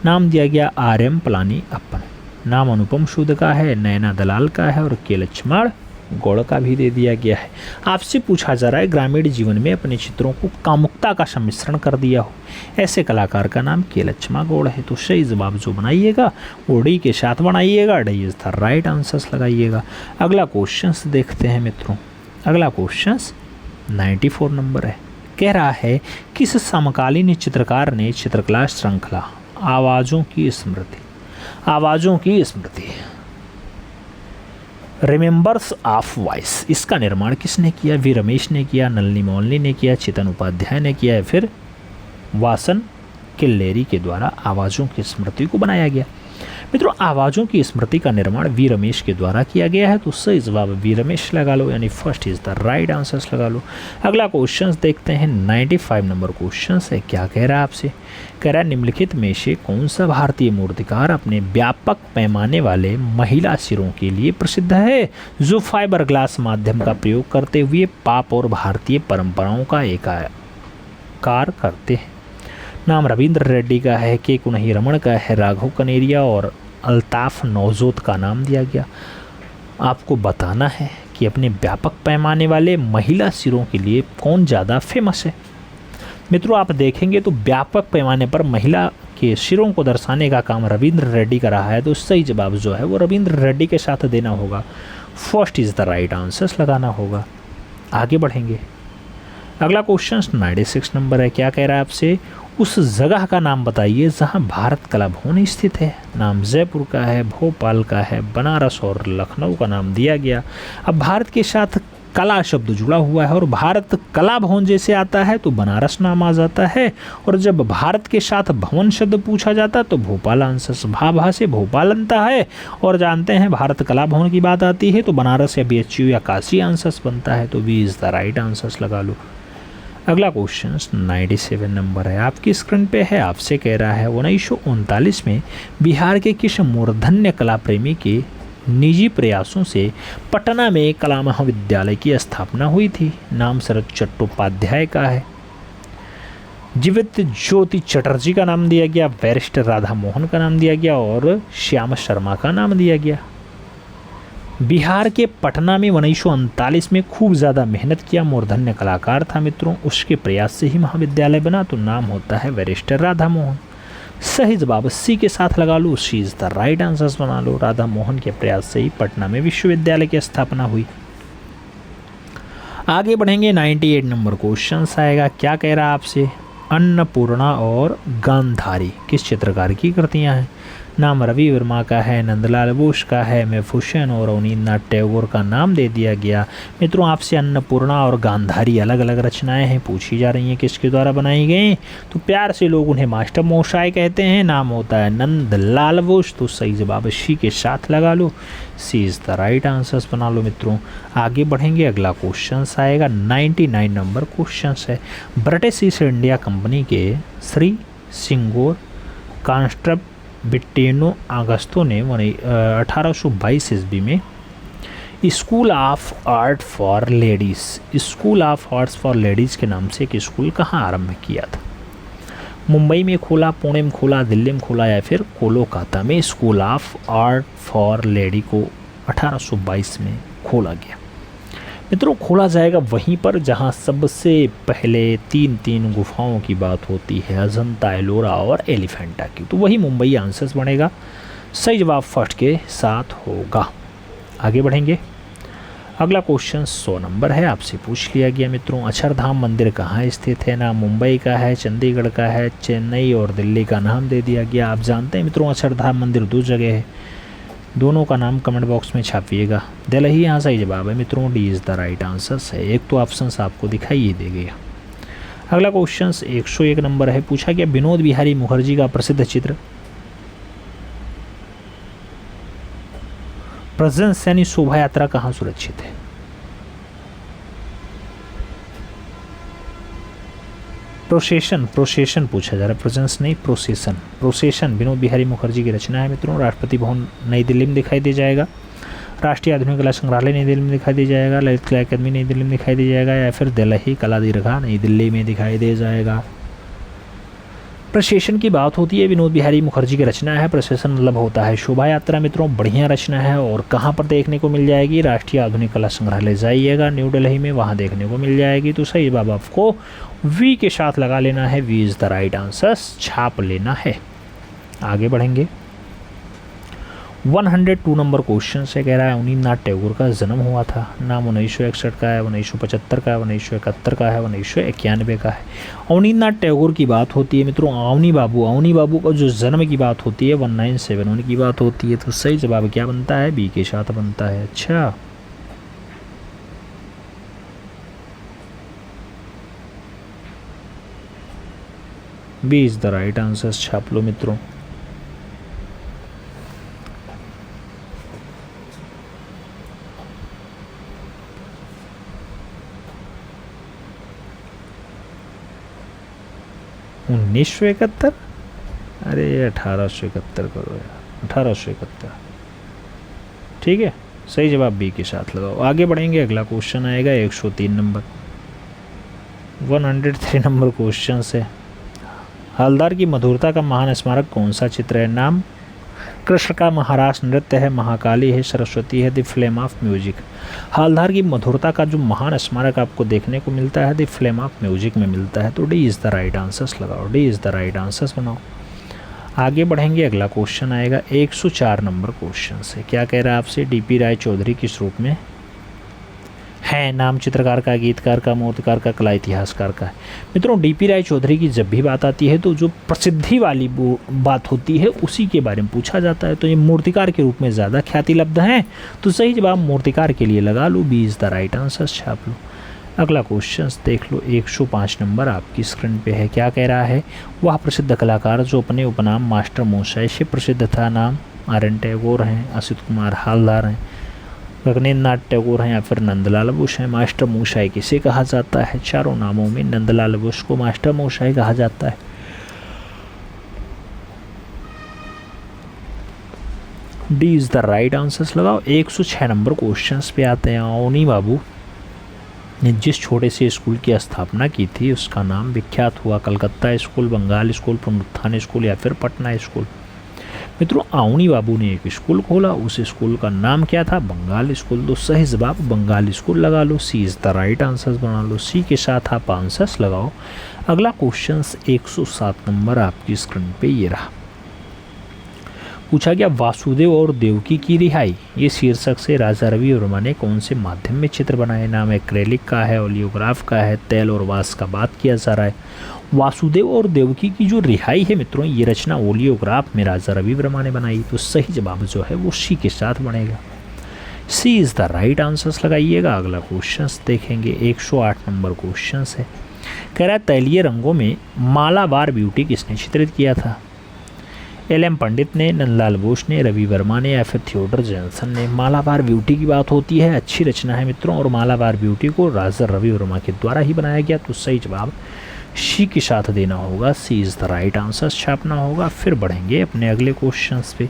नाम दिया गया RM पलानी अप्पन। नाम अनुपम सूद का है, नैना दलाल का है और के लक्ष्मण गौड़ का भी दे दिया गया है। आपसे पूछा जा रहा है ग्रामीण जीवन में अपने चित्रों को कामुकता का सम्मिश्रण कर दिया हो, ऐसे कलाकार का नाम के लक्ष्मण गौड़ है। तो सही जवाब जो बनाइएगा वो डी के साथ बनाइएगा, D is the right answers लगाइएगा। अगला क्वेश्चंस देखते हैं मित्रों। अगला क्वेश्चंस 94 नंबर है। कह रहा है किस समकालीन चित्रकार ने चित्रकला श्रृंखला आवाज़ों की स्मृति रिमेंबर्स ऑफ वॉइस, इसका निर्माण किसने किया? वी रमेश ने किया, नलिनी मोलनी ने किया, चेतन उपाध्याय ने किया या फिर वासन किल्लेरी के द्वारा आवाज़ों की स्मृति को बनाया गया। मित्रों, आवाज़ों की स्मृति का निर्माण वी रमेश के द्वारा किया गया है। तो सही जवाब वी रमेश लगा लो, यानी first is the right answers लगा लो। अगला क्वेश्चंस देखते हैं 95 नंबर क्वेश्चंस है। क्या कह रहा है आपसे? कह रहा है निम्नलिखित में से कौन सा भारतीय मूर्तिकार अपने व्यापक पैमाने वाले महिला सिरों के लिए प्रसिद्ध है, जो फाइबर ग्लास माध्यम का प्रयोग करते हुए पाप और भारतीय परंपराओं का एकाकार करते हैं। नाम रविंद्र रेड्डी का है, के कुन्ही रमन का है, राघव कनेरिया और अल्ताफ नौजोत का नाम दिया गया। आपको बताना है कि अपने व्यापक पैमाने वाले महिला सिरों के लिए कौन ज़्यादा फेमस है। मित्रों, आप देखेंगे तो व्यापक पैमाने पर महिला के सिरों को दर्शाने का काम रविंद्र रेड्डी कर रहा है। तो सही जवाब जो है वो रविंद्र रेड्डी के साथ देना होगा। First is the right answers लगाना होगा। आगे बढ़ेंगे। अगला क्वेश्चन 96 नंबर है। क्या कह रहा है आपसे? उस जगह का नाम बताइए जहां भारत कला भवन स्थित है। नाम जयपुर का है, भोपाल का है, बनारस और लखनऊ का नाम दिया गया। अब भारत के साथ कला शब्द जुड़ा हुआ है और भारत कला भवन जैसे आता है तो बनारस नाम आ जाता है, और जब भारत के साथ भवन शब्द पूछा जाता है तो भोपाल आंसर्स भा से भोपाल बनता है। और जानते हैं भारत कला भवन की बात आती है तो बनारस या BHU या काशी आंसर्स बनता है। तो B is the right answers लगा लो। अगला क्वेश्चन 97 नंबर है, आपकी स्क्रीन पे है। आपसे कह रहा है 1939 में बिहार के किस मूर्धन्य कला प्रेमी के निजी प्रयासों से पटना में कला महाविद्यालय की स्थापना हुई थी। नाम शरद चट्टोपाध्याय का है, जीवित ज्योति चटर्जी का नाम दिया गया, बैरिस्टर राधा मोहन का नाम दिया गया और श्याम शर्मा का नाम दिया गया। बिहार के पटना में 1939 में खूब ज़्यादा मेहनत किया मूर्धन्य कलाकार था मित्रों, उसके प्रयास से ही महाविद्यालय बना। तो नाम होता है बैरिस्टर राधा मोहन। सही जवाब सी के साथ लगा लो, सी इज द राइट आंसर्स बना लो। राधा मोहन के प्रयास से ही पटना में विश्वविद्यालय की स्थापना हुई। आगे बढ़ेंगे 98 नंबर क्वेश्चन आएगा। क्या कह रहा है आपसे? अन्नपूर्णा और गांधारी किस चित्रकार की कृतियां हैं? नाम रवि वर्मा का है, नंदलाल बोस का है, महफूज और अवनींद्रनाथ टैगोर का नाम दे दिया गया। मित्रों, आपसे अन्नपूर्णा और गांधारी अलग अलग रचनाएं हैं, पूछी जा रही हैं किसके द्वारा बनाई गई। तो प्यार से लोग उन्हें मास्टर मोशाय कहते हैं। नाम होता है नंदलाल बोस। तो सही जवाब सी के साथ लगा लो, सी इज़ द राइट आंसर्स बना लो मित्रों। आगे बढ़ेंगे, अगला क्वेश्चन आएगा 99 नंबर क्वेश्चन है। ब्रिटिश ईस्ट इंडिया कंपनी के श्री सिंगोर कांस्टेबल बिट्टेनो अगस्तो ने 1822 ईस्वी में school of art for ladies के नाम से एक स्कूल कहाँ आरंभ किया था? मुंबई में खोला, पुणे में खोला, दिल्ली में खोला या फिर कोलकाता में school of art for lady को 1822 में खोला गया। मित्रों, खोला जाएगा वहीं पर जहां सबसे पहले तीन गुफाओं की बात होती है, अजंता, एलोरा और एलिफेंटा की। तो वही मुंबई आंसर्स बनेगा। सही जवाब फर्स्ट के साथ होगा। आगे बढ़ेंगे। अगला क्वेश्चन 100 नंबर है, आपसे पूछ लिया गया मित्रों, अक्षरधाम मंदिर कहाँ स्थित है? नाम मुंबई का है, चंडीगढ़ का है, चेन्नई और दिल्ली का नाम दे दिया गया। आप जानते हैं मित्रों अक्षरधाम मंदिर 2 जगह है, दोनों का नाम कमेंट बॉक्स में छापिएगा। दिल्ली यहाँ सही जवाब है मित्रों, D is the right answer है। एक तो ऑप्शन आपको दिखाई ही दे गया। अगला क्वेश्चन 101 नंबर है। पूछा गया विनोद बिहारी मुखर्जी का प्रसिद्ध चित्र प्रेजेंस यानी शोभा यात्रा कहाँ सुरक्षित है? प्रोसेशन पूछा जा रहा है, प्रेजेंस नहीं, प्रोसेशन विनोद बिहारी मुखर्जी की रचना है मित्रों। राष्ट्रपति भवन नई दिल्ली में दिखाई दे जाएगा, राष्ट्रीय आधुनिक कला संग्रहालय नई दिल्ली में दिखाई दे जाएगा, ललित कला अकादमी नई दिल्ली में दिखाई दे जाएगा, या फिर दिल्ली कला दीर्घा नई दिल्ली में दिखाई दे जाएगा। प्रोसेशन की बात होती है, विनोद बिहारी मुखर्जी की रचना है। प्रोसेशन मतलब होता है शोभा यात्रा मित्रों, बढ़िया रचना है। और कहाँ पर देखने को मिल जाएगी? राष्ट्रीय आधुनिक कला संग्रहालय जाइएगा न्यू दिल्ली में, वहाँ देखने को मिल जाएगी। तो सही जवाब आपको वी के साथ लगा लेना है, B is the right answer छाप लेना है। आगे बढ़ेंगे। 102 नंबर क्वेश्चन से कह रहा है अवनींद्रनाथ टैगोर का जन्म हुआ था। नाम 1961 का है, 1975 का है, 1971 का है, 1991 का है। अवनींद्रनाथ टैगोर की बात होती है मित्रों, अवनी बाबू का जो जन्म की बात होती है 1971 की बात होती है। तो सही जवाब क्या बनता है? बी के साथ बनता है। अच्छा, B is the right answer छाप लो मित्रों। उन्नीस सौ इकहत्तर, अरे 1871 करो यार, 1871। ठीक है, सही जवाब बी के साथ लगाओ। आगे बढ़ेंगे। अगला क्वेश्चन आएगा 103 नंबर। 103 नंबर क्वेश्चन से हवलदार की मधुरता का महान स्मारक कौन सा चित्र है? नाम कृष्ण का महारास नृत्य है, महाकाली है, सरस्वती है, द फ्लेम ऑफ म्यूजिक। हवलदार की मधुरता का जो महान स्मारक आपको देखने को मिलता है द फ्लेम ऑफ म्यूजिक में मिलता है। तो D is the right answers लगाओ, D is the right answers बनाओ। आगे बढ़ेंगे। अगला क्वेश्चन आएगा 104 नंबर क्वेश्चन से। क्या कह रहा है आपसे? डीपी राय चौधरी किस रूप में है? नाम चित्रकार का, गीतकार का, मूर्तिकार का, कला इतिहासकार का है। मित्रों डीपी राय चौधरी की जब भी बात आती है तो जो प्रसिद्धि वाली बात होती है उसी के बारे में पूछा जाता है। तो ये मूर्तिकार के रूप में ज़्यादा ख्याति लब्ध हैं, तो सही जवाब मूर्तिकार के लिए लगा लो, B is the right answer छाप लो। अगला क्वेश्चन देख लो, 105 नंबर आपकी स्क्रीन पे है। क्या कह रहा है? वह प्रसिद्ध कलाकार जो अपने उपनाम मास्टर मोशाई से प्रसिद्ध था। नाम आर.एन. टैगोर हैं, असित कुमार हालदार हैं, गगनेन्द्रनाथ टैगोर हैं, या फिर नंदलाल बोस हैं। मास्टर मोशाई किसे कहा जाता है? चारों नामों में नंदलाल बोस को मास्टर मोशाई कहा जाता है। D is the right answers लगाओ। 106 नंबर क्वेश्चंस पे आते हैं। अवनी बाबू ने जिस छोटे से स्कूल की स्थापना की थी उसका नाम विख्यात हुआ। कलकत्ता स्कूल, बंगाल स्कूल, पुनरुत्थान स्कूल, या फिर पटना स्कूल। मित्रों अवनी बाबू ने एक स्कूल खोला, उस स्कूल का नाम क्या था? बंगाल स्कूल। तो सही जवाब बंगाल स्कूल लगा लो, सी इज़ द राइट आंसर्स बना लो, सी के साथ आप आंसर्स लगाओ। अगला क्वेश्चन 107 नंबर आपकी स्क्रीन पे ये रहा। पूछा गया वासुदेव और देवकी की रिहाई, ये शीर्षक से राजा रवि वर्मा ने कौन से माध्यम में चित्र बनाए? नाम एक्रेलिक का है, ओलियोग्राफ का है, तेल और वास का बात किया जा रहा है। वासुदेव और देवकी की जो रिहाई है मित्रों, ये रचना ओलियोग्राफ में राजा रवि वर्मा ने बनाई। तो सही जवाब जो है वो सी के साथ बनेगा, C is the right answers लगाइएगा। अगला क्वेश्चन देखेंगे 108 नंबर क्वेश्चन है। कह रहा है तैलीय रंगों में मालाबार ब्यूटी किसने चित्रित किया था? एल.एम. पंडित ने, नंदलाल बोस ने, रवि वर्मा ने, या फिर थियोडर जॉनसन ने। मालाबार ब्यूटी की बात होती है, अच्छी रचना है मित्रों, और मालाबार ब्यूटी को राजा रवि वर्मा के द्वारा ही बनाया गया। तो सही जवाब सी के साथ देना होगा, सी इज़ द राइट आंसर छापना होगा। फिर बढ़ेंगे अपने अगले क्वेश्चन पे।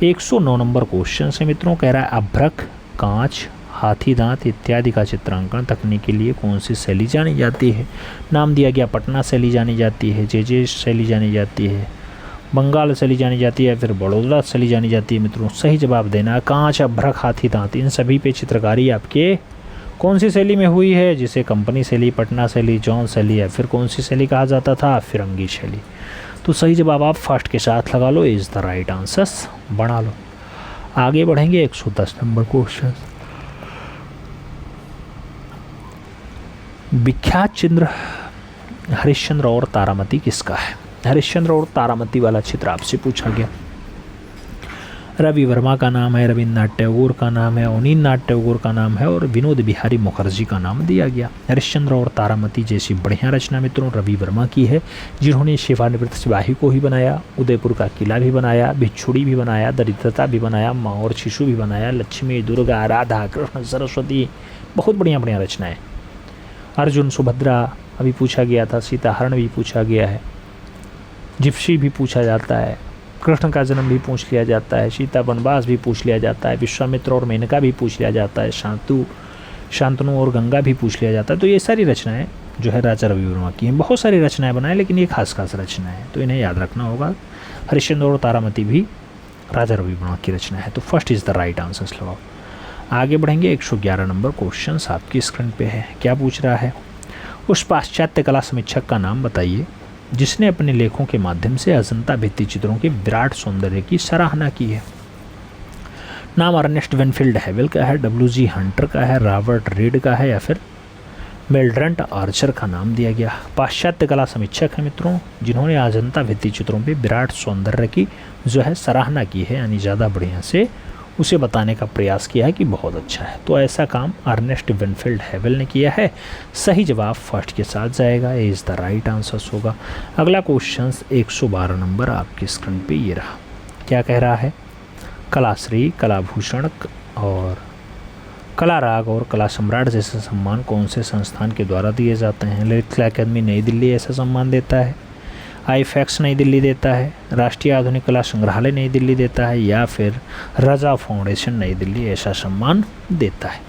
109 नंबर क्वेश्चन है मित्रों। कह रहा है अभ्रक, कांच, हाथी दांत इत्यादि का चित्रांकन तकनीक के लिए कौन सी शैली जानी जाती है? नाम दिया गया पटना शैली जानी जाती है, जे शैली जानी जाती है, बंगाल शैली जानी जाती है, फिर बड़ौदा शैली जानी जाती है। मित्रों सही जवाब देना है कांच, अभ्रक, हाथी दांत, इन सभी पे चित्रकारी आपके कौन सी शैली में हुई है? जिसे कंपनी शैली, पटना शैली, जॉन शैली, या फिर कौन सी शैली कहा जाता था? फिरंगी शैली। तो सही जवाब आप फर्स्ट के साथ लगा लो, इज़ द राइट आंसर्स बना लो। आगे बढ़ेंगे 110 नंबर क्वेश्चन। विख्यात चित्र हरिश्चंद्र और तारामती किसका है? हरिश्चंद्र और तारामती वाला चित्र आपसे पूछा गया। रवि वर्मा का नाम है, रविन्द्रनाथ टैगोर का नाम है, अवनींद्रनाथ टैगोर का नाम है और विनोद बिहारी मुखर्जी का नाम दिया गया। हरिश्चंद्र और तारामती जैसी बढ़िया रचना मित्रों रवि वर्मा की है, जिन्होंने सेवानिवृत्त सिपाही को ही बनाया, उदयपुर का किला भी बनाया, भिक्षुड़ी भी बनाया, दरिद्रता भी बनाया, माँ और शिशु भी बनाया, लक्ष्मी, दुर्गा, राधा, कृष्ण, सरस्वती, बहुत बढ़िया बढ़िया रचनाएँ। अर्जुन, सुभद्रा अभी पूछा गया था, सीताहरण भी पूछा गया है, जिप्सी भी पूछा जाता है, कृष्ण का जन्म भी पूछ लिया जाता है, सीता वनवास भी पूछ लिया जाता है, विश्वामित्र और मेनका भी पूछ लिया जाता है, शांतनु और गंगा भी पूछ लिया जाता है। तो ये सारी रचनाएं जो है राजा रवि वर्मा की हैं। बहुत सारी रचनाएं बनाए, लेकिन ये खास खास रचनाएं हैं, तो इन्हें याद रखना होगा। हरिश्चंद्र और तारामती भी राजा रवि वर्मा की रचना है। तो first is the right answer लगाओ। आगे बढ़ेंगे। 111 नंबर क्वेश्चन आपकी स्क्रीन पे है। क्या पूछ रहा है? उस पाश्चात्य कला समीक्षक का नाम बताइए जिसने अपने लेखों के माध्यम से अजंता भित्ति चित्रों के विराट सौंदर्य की सराहना की है। नाम अर्नेस्ट वेनफील्ड हैवेल का है, डब्ल्यू.जी. हंटर का है, रॉबर्ट रीड का है या फिर मेल्ड्रंट आर्चर का नाम दिया गया। पाश्चात्य कला समीक्षक है मित्रों, जिन्होंने अजंता भित्ति चित्रों पे विराट सौंदर्य की जो है सराहना की है, यानी ज़्यादा बढ़िया से उसे बताने का प्रयास किया है कि बहुत अच्छा है। तो ऐसा काम अर्नेस्ट वेनफील्ड हैवेल ने किया है। सही जवाब फर्स्ट के साथ जाएगा, ए इज़ द राइट आंसर होगा। अगला क्वेश्चन 112 नंबर आपकी स्क्रीन पे ये रहा। क्या कह रहा है? कलाश्री, कलाभूषण और कला राग और कला सम्राट जैसे सम्मान कौन से संस्थान के द्वारा दिए जाते हैं? ललित कला अकादमी नई दिल्ली ऐसा सम्मान देता है, आईफैक्स नई दिल्ली देता है, राष्ट्रीय आधुनिक कला संग्रहालय नई दिल्ली देता है या फिर रजा फाउंडेशन नई दिल्ली ऐसा सम्मान देता है।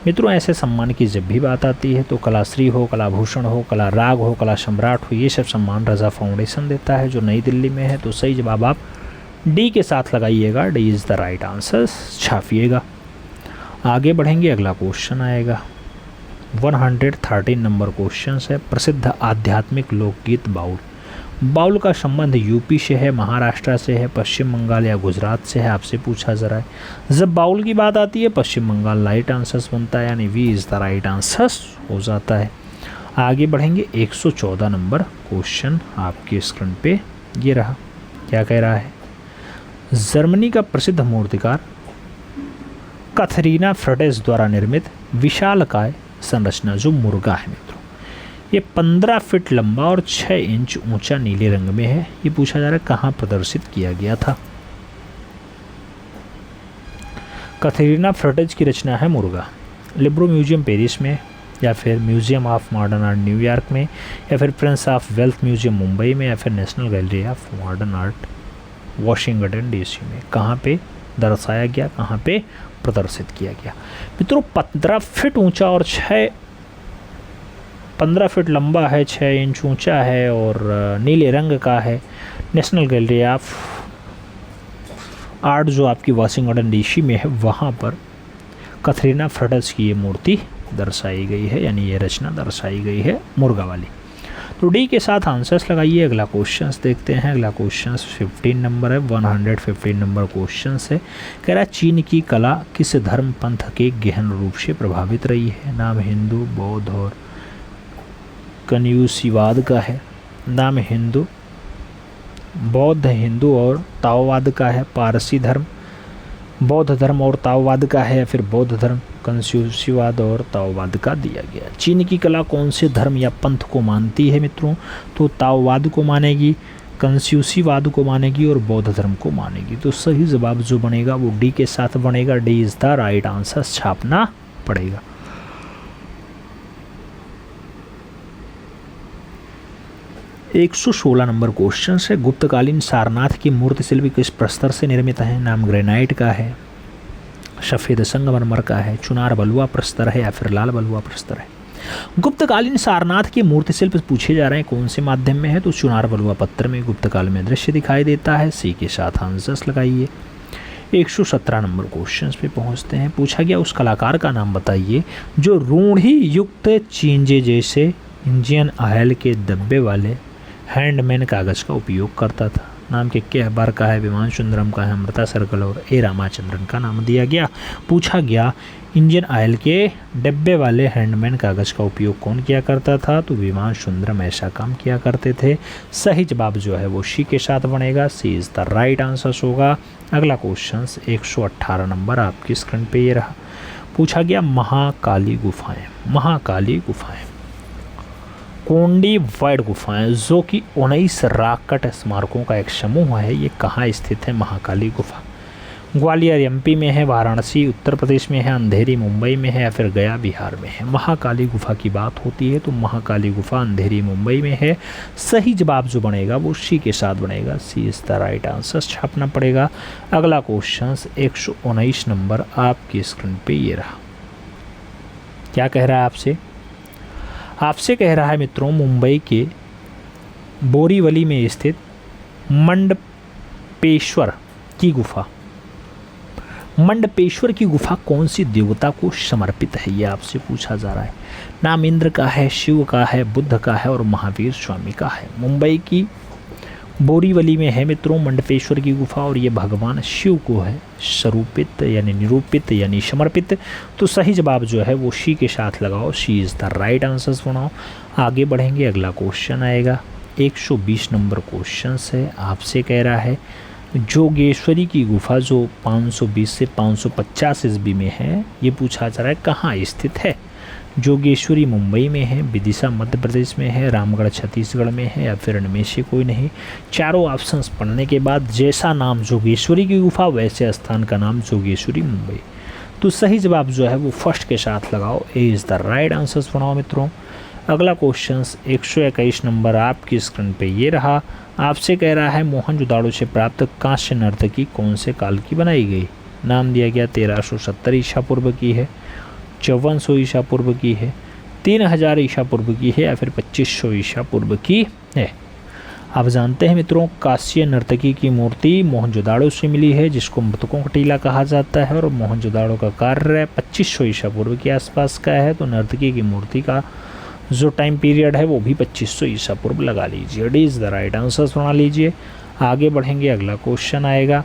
मित्रों, ऐसे सम्मान की जब भी बात आती है तो कलाश्री हो, कलाभूषण हो, कला राग हो, कला सम्राट हो, ये सब सम्मान रजा फाउंडेशन देता है जो नई दिल्ली में है। तो सही जवाब आप डी के साथ लगाइएगा, D is the right answer छापिएगा। आगे बढ़ेंगे। अगला क्वेश्चन आएगा 113 नंबर क्वेश्चन है। प्रसिद्ध आध्यात्मिक लोकगीत बाउल। बाउल का संबंध यूपी से है, महाराष्ट्र से है, पश्चिम बंगाल या गुजरात से है? आपसे पूछा जा रहा है। जब बाउल की बात आती है पश्चिम बंगाल राइट आंसर बनता है, यानी B is the right answer हो जाता है। आगे बढ़ेंगे। 114 नंबर क्वेश्चन आपके स्क्रीन पे ये रहा। क्या कह रहा है? जर्मनी का प्रसिद्ध मूर्तिकार कैथरीना फ्रटेस द्वारा निर्मित विशालकाय संरचना जो मुर्गा है मित्रों, ये 15 फीट लंबा और 6 इंच ऊंचा नीले रंग में है। ये पूछा जा रहा है कहाँ प्रदर्शित किया गया था? कैथरीना फ्रटेज की रचना है मुर्गा। लिब्रो म्यूजियम पेरिस में या फिर museum of modern art New York में या फिर Prince of wealth museum Mumbai में या फिर national gallery of modern art Washington DC में कहाँ पे दर्शाया गया, कहाँ पे प्रदर्शित किया गया? मित्रों, 15 फीट ऊंचा और 15 फीट लंबा है, 6 इंच ऊंचा है और नीले रंग का है। नेशनल गैलरी ऑफ आर्ट जो आपकी वाशिंगटन डीसी में है, वहाँ पर कैथरीना फ्रटेस की ये मूर्ति दर्शाई गई है, यानी ये रचना दर्शाई गई है मुर्गा वाली। तो डी के साथ आंसर्स लगाइए। अगला क्वेश्चन देखते हैं। अगला क्वेश्चन 15 नंबर है, 115 नंबर क्वेश्चन है। कह रहा है चीन की कला किस धर्म पंथ के गहन रूप से प्रभावित रही है? नाम हिंदू, बौद्ध और कन्फ्यूशियसवाद का है। नाम हिंदू, बौद्ध, हिंदू और ताओवाद का है। पारसी धर्म, बौद्ध धर्म और ताओवाद का है, या फिर बौद्ध धर्म, कन्फ्यूशियसवाद और ताओवाद का दिया गया। चीन की कला कौन से धर्म या पंथ को मानती है मित्रों? तो ताओवाद को मानेगी, कन्फ्यूशियसवाद को मानेगी और बौद्ध धर्म को मानेगी। तो सही जवाब जो बनेगा वो डी के साथ बनेगा, D is the right answer छापना पड़ेगा। 116 नंबर क्वेश्चन है। गुप्तकालीन सारनाथ की मूर्ति शिल्प किस प्रस्तर से निर्मित है? नाम ग्रेनाइट का है, सफ़ेद संगमरमर का है, चुनार बलुआ प्रस्तर है या फिर लाल बलुआ प्रस्तर है? गुप्तकालीन सारनाथ की मूर्ति शिल्प पूछे जा रहे हैं कौन से माध्यम में है? तो चुनार बलुआ पत्थर में गुप्तकाल में दृश्य दिखाई देता है। सी के साथ आंसर्स लगाइए। 117 नंबर क्वेश्चन पे पहुंचते हैं। पूछा गया उस कलाकार का नाम बताइए जो रूढ़ी युक्त चींजे जैसे इंडियन ऑयल के डब्बे वाले हैंडमेन कागज़ का उपयोग करता था। नाम के अखबार का है, विमान सुंदरम का है, अमृता सर्कल और ए रामाचंद्रन का नाम दिया गया। पूछा गया इंजन ऑयल के डिब्बे वाले हैंडमेड कागज़ का उपयोग कौन किया करता था? तो विमान सुंदरम ऐसा काम किया करते थे। सही जवाब जो है वो सी के साथ बनेगा, C is the right answer होगा। अगला क्वेश्चन 118 नंबर आपकी स्क्रीन पे ये रहा। पूछा गया महाकाली गुफाएं। महाकाली गुफाएं कोंडी वाइड गुफाएं जो कि 19 राकट स्मारकों का एक समूह है, ये कहाँ स्थित है? महाकाली गुफा ग्वालियर एमपी में है, वाराणसी उत्तर प्रदेश में है, अंधेरी मुंबई में है या फिर गया बिहार में है? महाकाली गुफा की बात होती है तो महाकाली गुफा अंधेरी मुंबई में है। सही जवाब जो बनेगा वो सी के साथ बनेगा, C is the right answer छापना पड़ेगा। अगला क्वेश्चन 119 नंबर आपकी स्क्रीन पे ये रहा। क्या कह रहा है आपसे? आपसे कह रहा है मित्रों, मुंबई के बोरीवली में स्थित मंडपेश्वर की गुफा, मंडपेश्वर की गुफा कौन सी देवता को समर्पित है? ये आपसे पूछा जा रहा है। नाम इंद्र का है, शिव का है, बुद्ध का है और महावीर स्वामी का है। मुंबई की बोरीवली में है मित्रों मंडपेश्वर की गुफा और ये भगवान शिव को है स्वरूपित यानी निरूपित यानी समर्पित। तो सही जवाब जो है वो सी के साथ लगाओ, सी इज़ द राइट आंसर बनाओ। आगे बढ़ेंगे, अगला क्वेश्चन आएगा 120 नंबर क्वेश्चन है। आपसे कह रहा है जोगेश्वरी की गुफा जो 520 से 550 ईस्वी में है, ये पूछा जा रहा है कहाँ स्थित है? जोगेश्वरी मुंबई में है, विदिशा मध्य प्रदेश में है, रामगढ़ छत्तीसगढ़ में है या फिर इनमें से कोई नहीं। चारों ऑप्शंस पढ़ने के बाद जैसा नाम जोगेश्वरी की गुफा वैसे स्थान का नाम जोगेश्वरी मुंबई। तो सही जवाब जो है वो फर्स्ट के साथ लगाओ, ए इज़ द राइट आंसर बनाओ मित्रों। अगला क्वेश्चन 121 नंबर आपकी स्क्रीन पे ये रहा। आपसे कह रहा है मोहनजोदाड़ो से प्राप्त कांस्य नर्तकी कौन से काल की बनाई गई? नाम दिया गया 1370 ईसा पूर्व की है, 5400 ईसा पूर्व की है, 3000 ईसा पूर्व की है या फिर 2500 ईसा पूर्व की है। आप जानते हैं मित्रों कांस्य नर्तकी की मूर्ति मोहनजोदाड़ो से मिली है जिसको मृतकों का टीला कहा जाता है और मोहनजोदाड़ो का कार्य 2500 ईसा पूर्व के आसपास का है। तो नर्तकी की मूर्ति का जो टाइम पीरियड है वो भी 2500 ईसा पूर्व लगा लीजिए, D is the right answer बना लीजिए। आगे बढ़ेंगे, अगला क्वेश्चन आएगा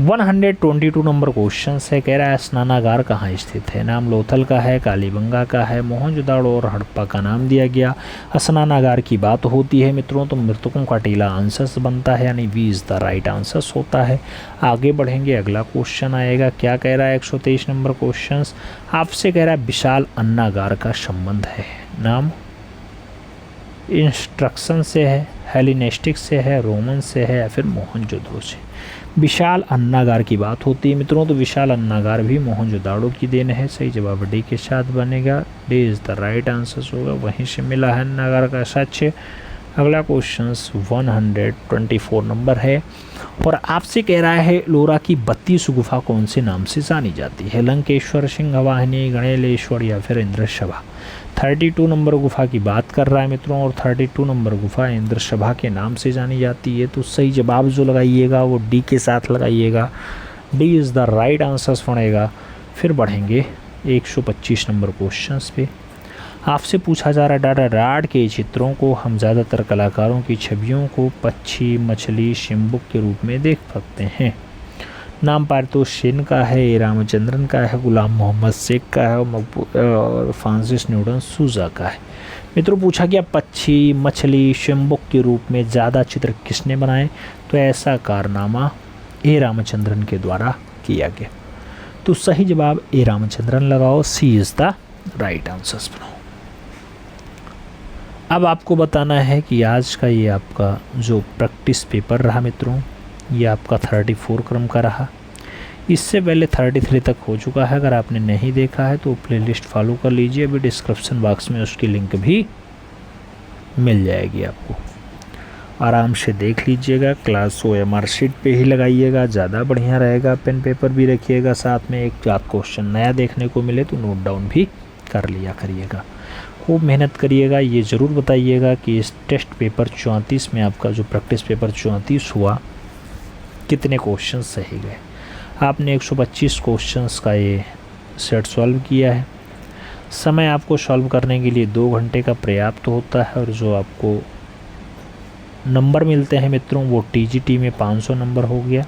122 नंबर क्वेश्चन है। कह रहा है स्नानागार कहाँ स्थित है? नाम लोथल का है, कालीबंगा का है, मोहनजोदाड़ो और हड़प्पा का नाम दिया गया। स्नानागार की बात होती है मित्रों तो मृतकों का टीला आंसर बनता है यानी B is the right answer होता है। आगे बढ़ेंगे, अगला क्वेश्चन आएगा। क्या कह रहा है 123 नंबर क्वेश्चन आपसे कह रहा है विशाल अन्नागार का संबंध है। नाम इंस्ट्रक्शन से है, हेलिनेस्टिक से है, रोमन से है या फिर मोहनजोदड़ो से? विशाल अन्नागार की बात होती है मित्रों तो विशाल अन्नागार भी मोहनजोदाड़ो की देन है। सही जवाब डी के साथ बनेगा, D is the right answer होगा, वहीं से मिला है अन्नागार का साक्ष्य। अगला क्वेश्चन 124 नंबर है और आपसे कह रहा है लोरा की 32 गुफा कौन से नाम से जानी जाती है? लंकेश्वर, सिंहवाहिनी, गणेलेश्वर या फिर इंद्रसभा? 32 नंबर गुफा की बात कर रहा है मित्रों और 32 नंबर गुफा इंद्रसभा के नाम से जानी जाती है। तो सही जवाब जो लगाइएगा वो डी के साथ लगाइएगा, D is the right answer बनेगा। फिर बढ़ेंगे 125 नंबर क्वेश्चन पे। आपसे पूछा जा रहा है डाटा राड के चित्रों को हम ज़्यादातर कलाकारों की छवियों को पक्षी, मछली, शिम्बुक के रूप में देख सकते हैं। नाम पारितोष सेन का है, ए रामचंद्रन का है, गुलाम मोहम्मद शेख का है और फ्रांसिस न्यूटन सूजा का है। मित्रों पूछा गया पक्षी, मछली, शिम्बुक के रूप में ज़्यादा चित्र किसने बनाए? तो ऐसा कारनामा ए रामचंद्रन के द्वारा किया गया। तो सही जवाब ए रामचंद्रन लगाओ, सी इज़ द राइट आंसर बनाओ। अब आपको बताना है कि आज का ये आपका जो प्रैक्टिस पेपर रहा मित्रों ये आपका 34 क्रम का रहा। इससे पहले 33 तक हो चुका है। अगर आपने नहीं देखा है तो प्लेलिस्ट फॉलो कर लीजिए, अभी डिस्क्रिप्शन बॉक्स में उसकी लिंक भी मिल जाएगी आपको। आराम से देख लीजिएगा, क्लास OMR शीट पे ही लगाइएगा, ज़्यादा बढ़िया रहेगा। पेन पेपर भी रखिएगा साथ में, एक आध क्वेश्चन नया देखने को मिले तो नोट डाउन भी कर लिया करिएगा। खूब मेहनत करिएगा। ये ज़रूर बताइएगा कि इस टेस्ट पेपर 34 में आपका जो प्रैक्टिस पेपर 34 हुआ कितने क्वेश्चन सही गए। आपने 125 क्वेश्चंस का ये सेट सॉल्व किया है। समय आपको सॉल्व करने के लिए 2 घंटे का पर्याप्त होता है और जो आपको नंबर मिलते हैं मित्रों वो TGT में 500 नंबर हो गया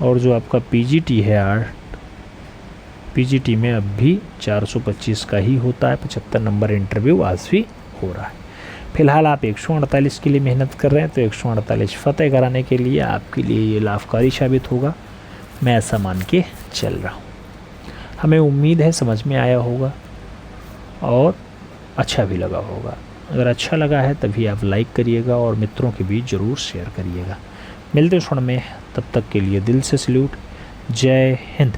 और जो आपका PGT है 8 पीजीटी में अब भी 425 का ही होता है। 75 नंबर इंटरव्यू आज भी हो रहा है। फिलहाल आप 148 के लिए मेहनत कर रहे हैं, तो 148 फतेह कराने के लिए आपके लिए ये लाभकारी साबित होगा, मैं ऐसा मान के चल रहा हूँ। हमें उम्मीद है समझ में आया होगा और अच्छा भी लगा होगा। अगर अच्छा लगा है तभी आप लाइक करिएगा और मित्रों के बीच ज़रूर शेयर करिएगा। मिलते क्षण में, तब तक के लिए दिल से सल्यूट। जय हिंद।